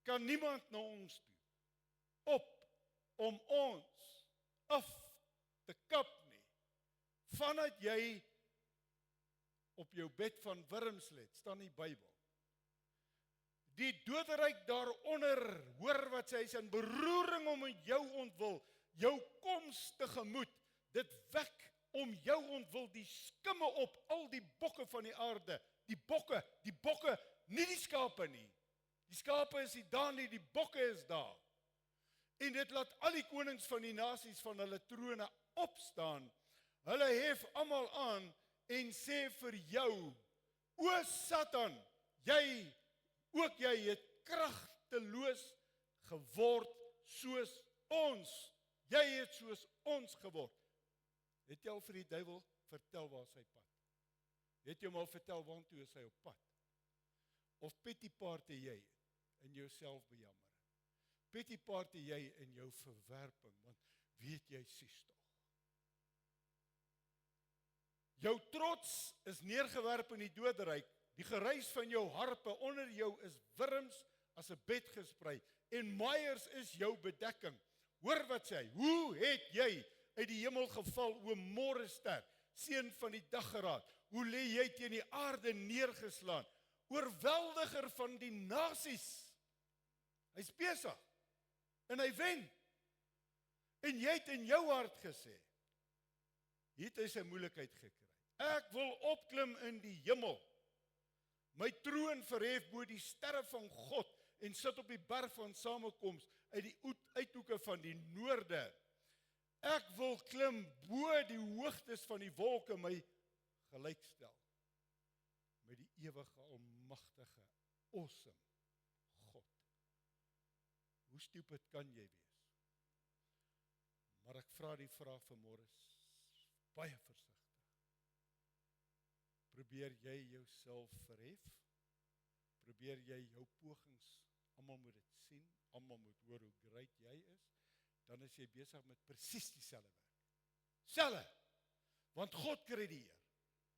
kan niemand na ons toe op om ons af te kap nie. Vandat jy op jou bed van wurms lê, staan in die Bybel. Die doderyk daaronder, hoor wat sê, hy is in beroering om in jou ontwil, jou koms tegemoet. Dit wek om jou ontwil die skimme op, al die bokke van die aarde. Die bokke, nie die skape nie. Die skape is nie daar nie, die bokke is daar. En dit laat al die konings van die nasies van hulle trone opstaan. Hulle hef almal aan en sê vir jou, o Satan, jy het kragteloos geword soos ons. Jy het soos ons geword. Het jy al vir die duiwel vertel waar sy pad? Het jy hom al vertel waartoe is hy op pad? Of pity party jy in jou selfbejammering? Pity party jy in jou verwerping, want weet jy sies tog. Jou trots is neergewerp in die doderyk, die geruis van jou harpe onder jou is wurms as 'n bed gesprei, en maaiers is jou bedekking. Hoor wat sê hy, hoe het jy uit die hemel geval, o môrester, seun van die daggeraad, hoe lê jy teen die aarde neergeslaan, oorweldiger van die nasies. Hy's besig, en hy wen, en jy het in jou hart gesê, hier het hy sy moeilikheid gekry, ek wil opklim in die hemel, my troon verhef bo die sterre van God, en sit op die berg van samekoms, uit die uithoeke van die noorde. Ek wil klim bo die hoogtes van die wolke, my gelykstel. ewige, almagtige, awesome God. Hoe stupid kan jy wees? Maar ek vra die vraag vanmôre, baie versigtig. Probeer jy jouself verhef? Probeer jy jou pogings, almal moet dit sien, almal moet hoor hoe great jy is, dan is jy besig met presies dieselfde werk. Selfe, want God kry die eer,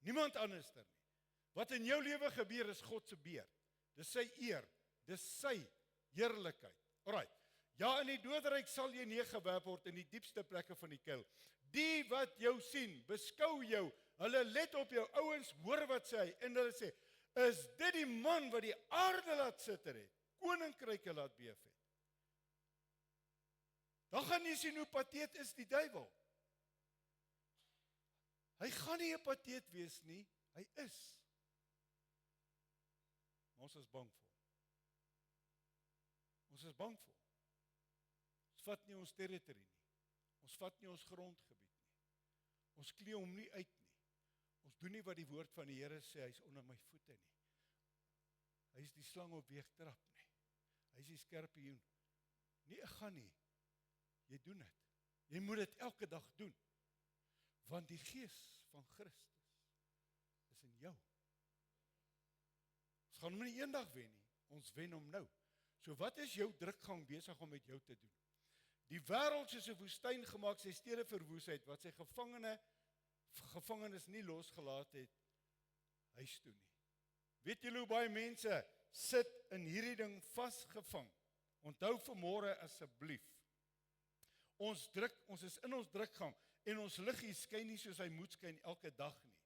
niemand anderster nie. Wat in jou lewe gebeur is God se beurt. Dis sy eer, dis sy heerlikheid. Alright. Ja, in die doodryk sal jy neergewerp word in die diepste plekke van die kuil. Die wat jou sien, beskou jou, hulle let op jou ouens, hoor wat sê hy, en hulle sê, is dit die man wat die aarde laat sitter het, koninkryke laat beef het? Dan gaan jy sien hoe pateet is die duiwel. Hy gaan nie 'n pateet wees nie, hy is. Maar ons is bang vir hom. Ons is bang vir hom. Ons vat nie ons territory nie. Ons vat nie ons grondgebied nie. Ons klee hom nie uit nie. Ons doen nie wat die woord van die Here sê, hy is onder my voete nie. Hy is die slang op weegtrap nie. Hy is die skorpioen. Nee, ek gaan nie. Jy doen dit. Jy moet dit elke dag doen. Want die gees van Christus is in jou. Ons gaan hom nie eendag wen nie. Ons wen hom nou. So wat is jou drukgang besig om met jou te doen? Die wêreld soos 'n woestyn gemaak, sy stede verwoes het, wat sy gevangenes nie losgelaat het, huis toe nie. Weet julle hoe baie mense sit in hierdie ding vasgevang? Onthou vanmôre asseblief. Ons is in ons drukgang en ons liggie skyn nie soos hy moet skyn elke dag nie.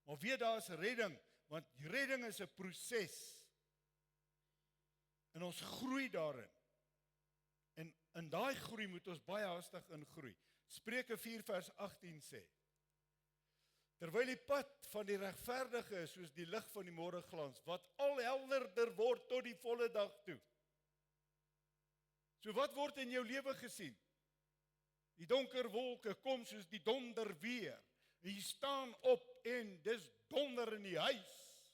Maar weet daar is redding, want redding is 'n proses. En ons groei daarin. En in daai groei moet ons baie haastig ingroei. Spreuke 4 vers 18 sê, terwyl die pad van die regverdige is soos die lig van die môreglans, wat al helderder word tot die volle dag toe. So wat word in jou lewe gesien? Die donker wolke kom soos die donder weer. Jy staan op en dis donder in die huis.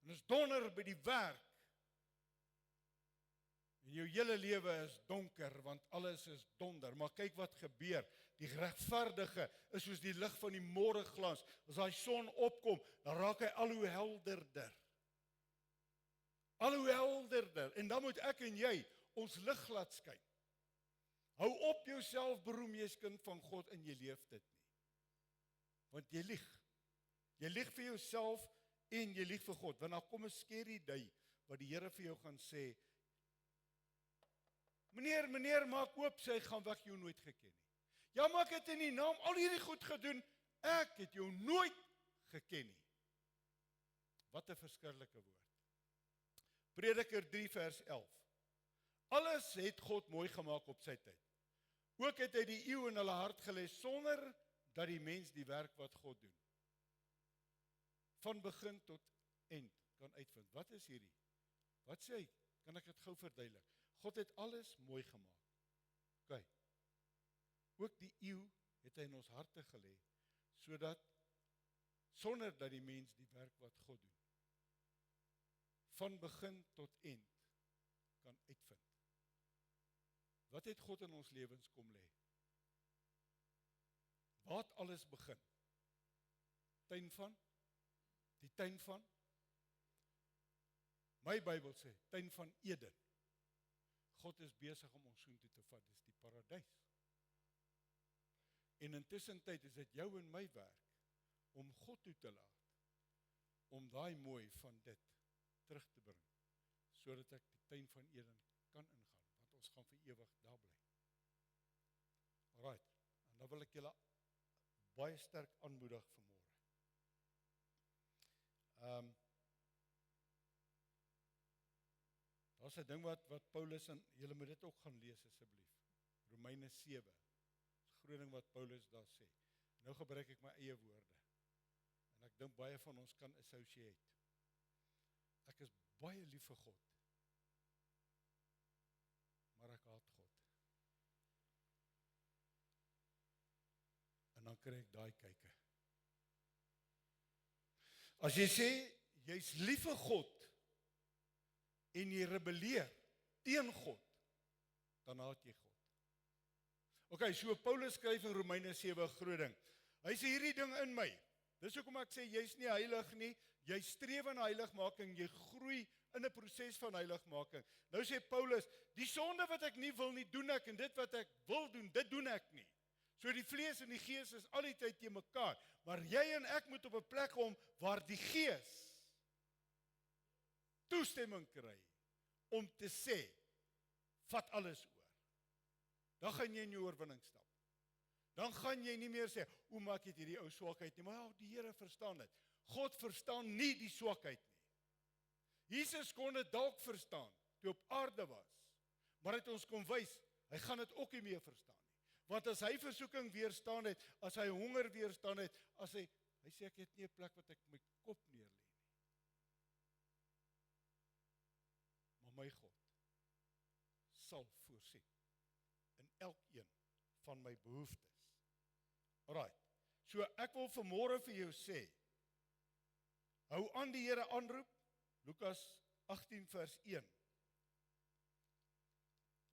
En dis donder by die werk. En jou hele lewe is donker, want alles is donder. Maar kyk wat gebeur. Die regverdige is soos die lig van die môreglans. As daai son opkom, dan raak hy al hoe helderder. Al hoe helderder. En dan moet ek en jy ons lig laat skyn. Hou op jouself beroem jy is kind van God en jy leef dit nie. Want jy lieg. Jy lieg vir jouself en jy lieg vir God. Want dan kom 'n scary day wat die Here vir jou gaan sê, Meneer, maak oop, sy gaan weg, jou nooit geken nie. Ja, maar ek het in die naam al hierdie goed gedoen, ek het jou nooit geken nie. Wat 'n verskriklike woord. Prediker 3 vers 11. Alles het God mooi gemaak op sy tyd. Ook het hy die eeu in hulle hart gelê sonder dat die mens die werk wat God doen van begin tot eind kan uitvind. Wat is hierdie? Wat sê hy? Kan ek dit gou verduidelik? God het alles mooi gemaak. OK. Ook die eeu het hy in ons harte gelê sodat sonder dat die mens die werk wat God doen van begin tot eind kan uitvind. Wat het God in ons lewens kom lê? Waar het alles begin? Die tuin van? My Bybel sê, tuin van Eden. God is besig om ons soontoe te vat, dis die paradys. En intussen tyd is dit jou en my werk om God toe te laat, om daai mooi van dit terug te bring, sodat ek die tuin van Eden kan ingaan, want ons gaan vir ewig daar bly. Alright, en dan wil ek julle baie sterk aanmoedig vanmôre. Daar's 'n ding wat Paulus, en julle moet dit ook gaan lees asseblief. Romeine 7. Groot ding wat Paulus daar sê. Nou gebruik ek my eie woorde. En ek dink baie van ons kan associate. Ek is baie lief vir God. Maar ek haat God. En dan kry ek daai kykie. As jy sê, jy's lief vir God, en jy rebelleer teen God, dan haat jy God. Ok, so Paulus skryf in Romeine 7 groot ding. Hy sê hierdie ding in my. Dis hoekom ek sê jy's nie heilig nie. Jy streef na heiligmaking, jy groei in 'n proses van heiligmaking. Nou sê Paulus, die sonde wat ek nie wil nie, doen ek, en dit wat ek wil doen, dit doen ek nie. So die vlees en die gees is al die tyd teen mekaar, maar jy en ek moet op 'n plek kom waar die gees toestemming kry om te sê, vat alles oor. Dan gaan jy in jou oorwinning stap. Dan gaan jy nie meer sê, hoe maak jy hierdie ou swakheid nie, maar ja, die Here verstaan dit. God verstaan nie die swakheid nie. Jesus kon dit dalk verstaan, toe op aarde was, maar het ons kom wys, hy gaan dit ook nie meer verstaan nie. Want as hy versoeking weerstaan het, as hy honger weerstaan het, as hy sê ek het nie 'n plek wat ek my kop neerlê nie. Maar my God sal voorsien in elkeen van my behoeftes. Alright, so ek wil vanmôre vir jou sê, hou aan die Here aanroep, Lukas 18 vers 1.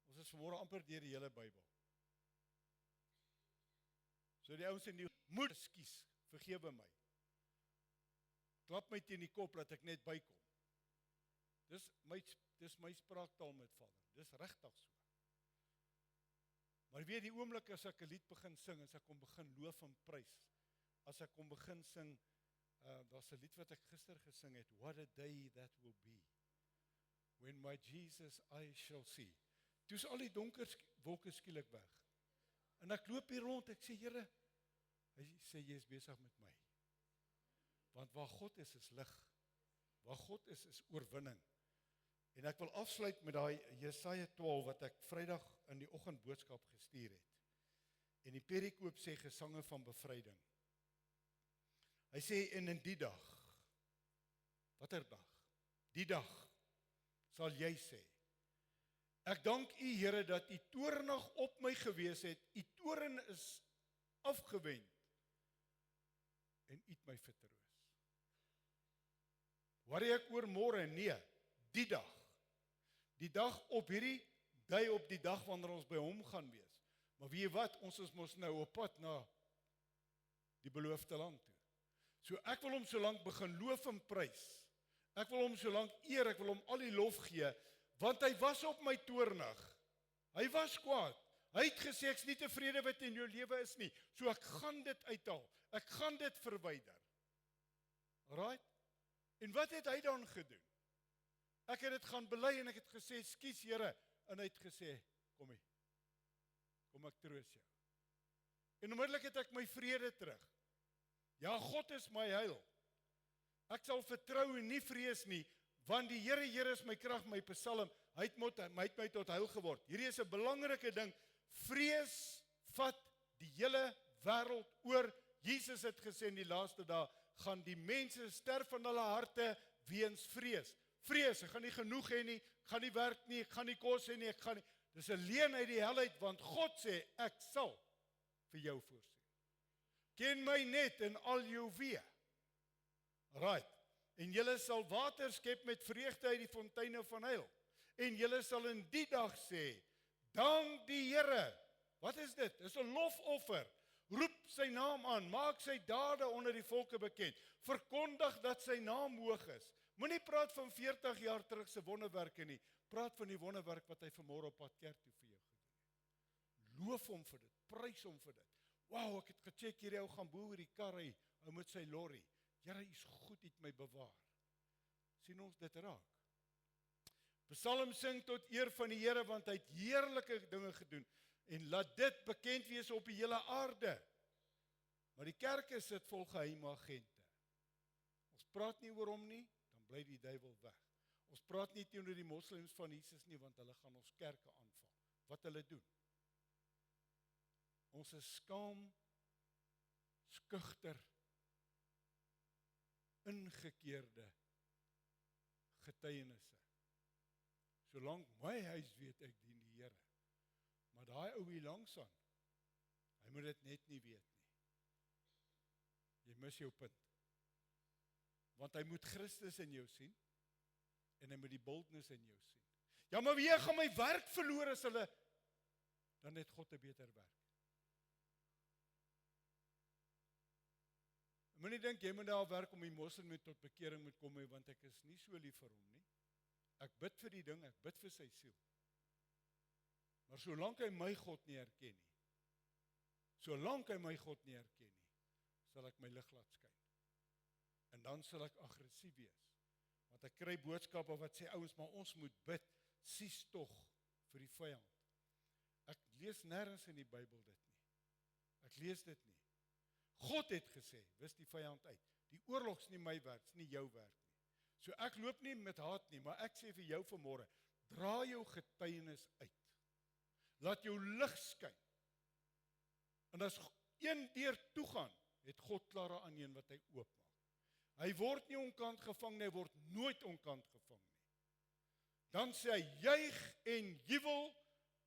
Ons is vanmôre amper deur die hele Bybel. So die ouens sê nie, moet ekskuus, vergewe my. Klap my teen die kop dat ek net bykom. Dis my spraaktaal met Vader. Dis regtig so. Maar weet die oomblik as ek 'n lied begin sing, as ek kom begin loof en prys, as ek kom begin sing, daar's 'n lied wat ek gister gesing het, What a day that will be, when my Jesus I shall see. Toe is al die donker wolke skielik weg. En ek loop hier rond, ek sê, Here, hy sê, jy is besig met my. Want waar God is lig. Waar God is oorwinning. En ek wil afsluit met daai Jesaja 12 wat ek Vrydag in die oggend boodskap gestuur het. En die perikoop sê gesange van bevryding. Hy sê en in die dag, watter dag? Die dag sal jy sê, ek dank U Here dat U toornig op my gewees het, U toorn is afgewend en U het my vertroos. Worry ek oor môre? Nee, die dag. Die dag op hierdie day op die dag wanneer ons by hom gaan wees. Maar weet jy wat, ons is mos nou op pad na die beloofde land toe. So ek wil hom so lank begin loof en prys. Ek wil hom so lank eer, ek wil hom al die lof gee, want hy was op my toornig. Hy was kwaad. Hy het gesê ek's nie tevrede wat in jou lewe is nie. So ek gaan dit uithaal. Ek gaan dit verwyder. Alright? En wat het hy dan gedoen? Ek het dit gaan bely en ek het gesê, "Skus Here," en hy het gesê, "Kom hier. Kom ek troos jou." En onmiddellik het ek my vrede terug. Ja, God is my heil. Ek sal vertrou en nie vrees nie, want die Here is my krag, my psalm. Hy het my tot heil geword. Hierdie is 'n belangrike ding. Vrees vat die hele wêreld oor. Jesus het gesê in die laaste dae gaan die mense sterf van hulle harte weens vrees. Vrees, ek gaan nie genoeg hê nie, ek gaan nie werk nie, ek gaan nie kos hê nie, ek gaan nie. Dis 'n leuen uit die hel uit, want God sê ek sal vir jou voorsien. Ken my net in al jou weë. Right. En julle sal water skep met vreugde uit die fonteine van heil. En julle sal in die dag sê, dank die Here. Wat is dit? Dis 'n lofoffer. Roep sy naam aan, maak sy dade onder die volke bekend. Verkondig dat sy naam hoog is. Moenie praat van 40 jaar terug se wonderwerke nie. Praat van die wonderwerk wat hy vanmôre op pad kerk toe vir jou gedoen het. Loof hom vir dit, prys hom vir dit. Wow, ek het gecheck hierdie ou gaan boer die kar hy met sy lorry. Here, U is goed, U het my bewaar. Sien ons dit raak. Psalm sing tot eer van die Here, want hy het heerlike dinge gedoen. En laat dit bekend wees op die hele aarde. Maar die kerke sit vol geheime agente. Ons praat nie oor hom nie, dan bly die duiwel weg. Ons praat nie teenoor die moslems van Jesus nie, want hulle gaan ons kerke aanval. Wat hulle doen? Ons is skaam, skugter, ingekeerde getuienisse. Solank my huis weet ek dien die Here. Maar daai ou hier langs aan, hy moet dit net nie weet nie. Jy mis jou punt. Want hy moet Christus in jou sien, en hy moet die boldness in jou sien. Ja, maar wie gaan my werk verloor as hulle, dan het God 'n beter werk. Moenie dink, jy moet daar werk om die moslim met tot bekering moet kom, want ek is nie so lief vir hom nie. Ek bid vir die ding, ek bid vir sy siel. Maar solank hy my God nie herken nie, solank hy my God nie herken nie, sal ek my lig laat skyn. En dan sal ek aggressief wees. Want ek kry boodskappe wat sê, ouens, maar ons moet bid, sies tog vir die vyand. Ek lees nêrens in die Bybel dit nie. Ek lees dit nie. God het gesê, wis die vyand uit. Die oorlog is nie my werk, is nie jou werk nie. So ek loop nie met haat nie, maar ek sê vir jou vanmôre, dra jou getuienis uit. Laat jou lig skyn. En as een deur toegaan, het God klare aan een wat hy oopmaak. Hy word nie onkant gevang nie, hy word nooit onkant gevang nie. Dan sê hy, juig en jubel,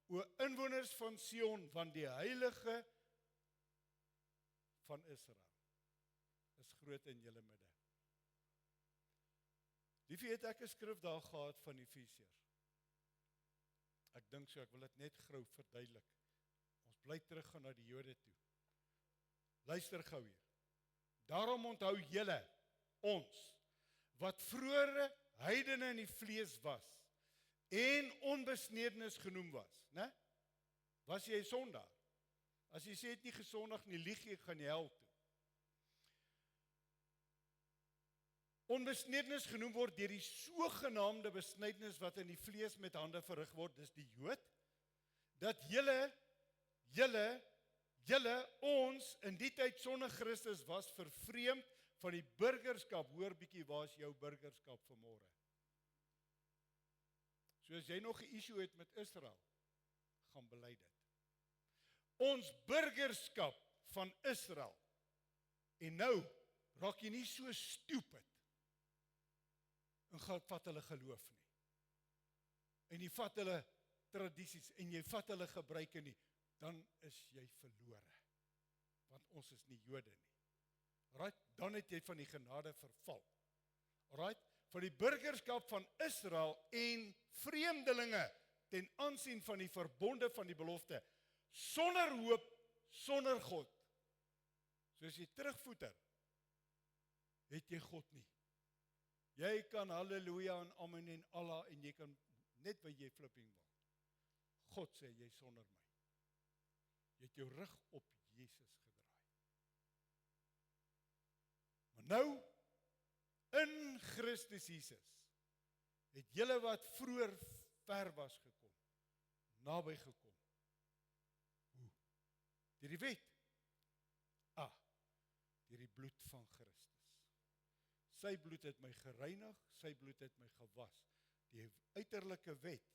o inwoners van Sion, want die heilige van Israel is groot in julle midde. Liefie, het ek 'n skrif daar gehad van Efesiërs. Ek dink so, ek wil dit net gou verduidelik. Ons bly teruggaan na die Jode toe. Luister gou hier. Daarom onthou julle, ons, wat vroeëre heidene in die vlees was, en onbesnedenis genoem was, né? Was jy sondaar? As jy sê jy het nie gesondig nie, lieg jy, gaan jy hel toe. Onbesnedenis genoem word deur die sogenaamde besnydenis wat in die vlees met hande verrig word, dis die Jood, dat julle, ons in die tyd sonder Christus was vervreemd van die burgerskap. Hoor bietjie, waar is jou burgerskap vanmôre? So as jy nog 'n issue het met Israel, gaan bely dit. Ons burgerskap van Israel. En nou raak jy nie so stupid en gaan vat hulle geloof nie. En jy vat hulle tradisies en jy vat hulle gebruike nie, dan is jy verlore. Want ons is nie Jode nie. Right? Dan het jy van die genade verval. Right? Van die burgerskap van Israel en vreemdelinge ten aansien van die verbonde van die belofte, sonder hoop, sonder God. So as jy terugvoeter, het jy God nie. Jy kan halleluja en amen en Allah en jy kan net wat jy flipping wil. God sê jy sonder my. Jy het jou rug op Jesus gedraai. Maar nou, in Christus Jesus, het julle wat vroeër ver was gekom, naby gekom. Hoe? Deur die wet? Deur die bloed van Christus. Sy bloed het my gereinig, sy bloed het my gewas. Die uiterlike wet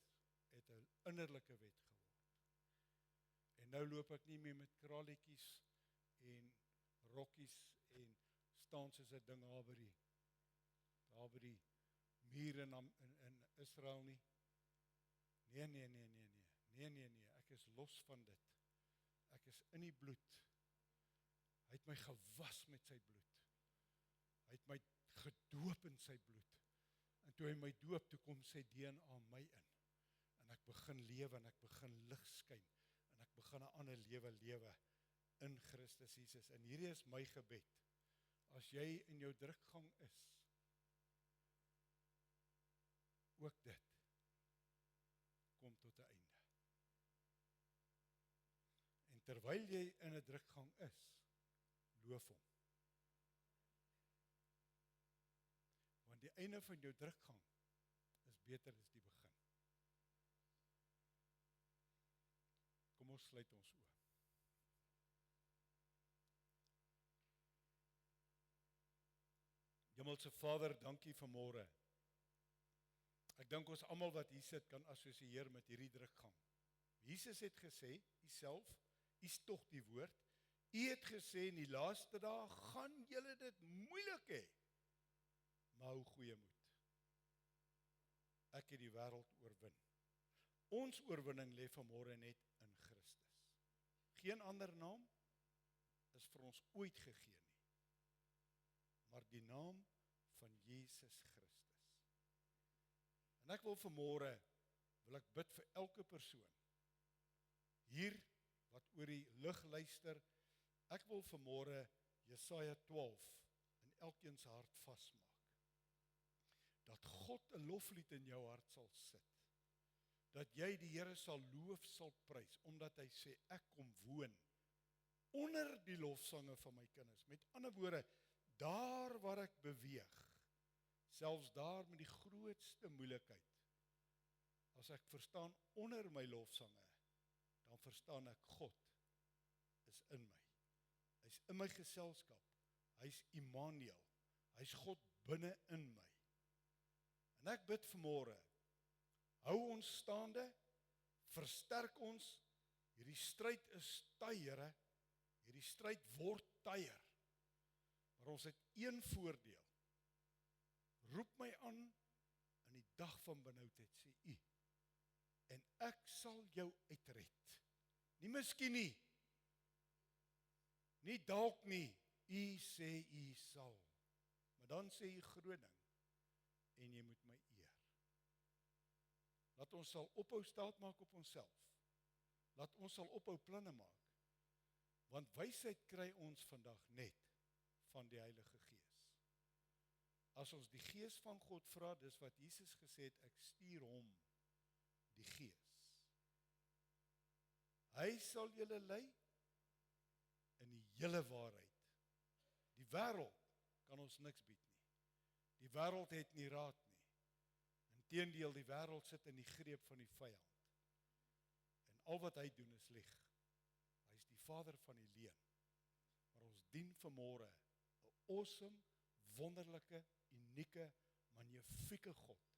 het 'n innerlike wet geword. En nou loop ek nie meer met kraletjies en rokkies en staan soos 'n ding daar by die muur in Israel nie. Nee, ek is los van dit. Ek is in die bloed. Hy het my gewas met sy bloed. Hy het my gedoop in sy bloed. En toe hy my doop, toe kom sy DNA my in. En ek begin lewe en ek begin lig skyn. En ek begin 'n ander lewe in Christus Jesus. En hierdie is my gebed. As jy in jou drukgang is, ook dit kom tot 'n einde. En terwyl jy in 'n drukgang is, loof hom. Want die einde van jou drukgang is beter as die begin. Kom ons sluit ons oë. Hemelse Vader, dankie vir môre. Ek dink ons almal wat hier sit kan assosieer met hierdie drukgang. Jesus het gesê, U self, U is tog die woord. U het gesê in die laaste dae gaan julle dit moeilik hê. Maar hou goeie moed. Ek het die wêreld oorwin. Ons oorwinning lê vanmôre net in Christus. Geen ander naam is vir ons ooit gegee nie. Maar die naam van Jesus Christus. En ek wil vanmôre, wil ek bid vir elke persoon hier wat oor die lig luister. Ek wil vanmôre Jesaja 12 in elkeen se hart vasmaak. Dat God 'n loflied in jou hart sal sit. Dat jy die Here sal loof, sal prys, omdat hy sê, ek kom woon onder die lofsange van my kinders. Met ander woorde, daar waar ek beweeg, selfs daar met die grootste moeilikheid, as ek verstaan onder my lofsange, dan verstaan ek God is in my. Hy's in my geselskap. Hy's Immanuel. Hy's God binne in my. En ek bid vanmôre, hou ons staande, versterk ons. Hierdie stryd is taai, Here. Hierdie stryd word taaier. Maar ons het een voordeel. Roep my aan in die dag van benoudheid, sê U. En ek sal jou uitred. Nie miskien nie. Nie dalk nie. U sê U sal. Maar dan sê U groot ding. En jy moet my eer. Laat ons sal ophou staat maak op onsself. Laat ons sal ophou planne maak. Want wysheid kry ons vandag net van die Heilige Gees. As ons die Gees van God vra, dis wat Jesus gesê het, ek stuur hom, die Gees. Hy sal julle lei in die hele waarheid. Die wêreld kan ons niks bied nie. Die wêreld het nie raad nie. Inteendeel, die wêreld sit in die greep van die vyand. En al wat hy doen is lieg. Hy is die vader van die leuen. Maar ons dien vanmôre 'n awesome, wonderlike, unieke, magnifieke God,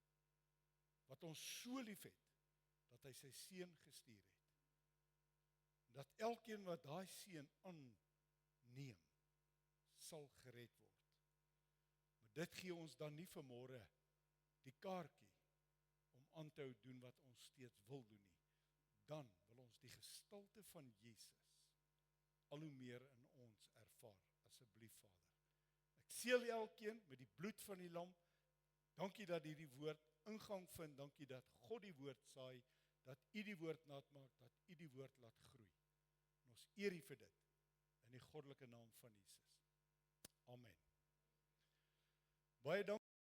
wat ons so lief het, dat hy sy seun gestuur het. Dat elkeen wat daai seun aanneem, sal gered word. Maar dit gee ons dan nie vanmôre die kaartjie om aan te hou doen wat ons steeds wil doen nie. Dan wil ons die gestalte van Jesus al hoe meer in ons ervaar, asseblief Vader. Ek seël elkeen met die bloed van die lam. Dankie dat hierdie woord ingang vind, dankie dat God die woord saai, dat U die woord nat maak, dat U die woord laat groei. En ons eer U vir dit, in die goddelike naam van Jesus. Amen. Baie dankie.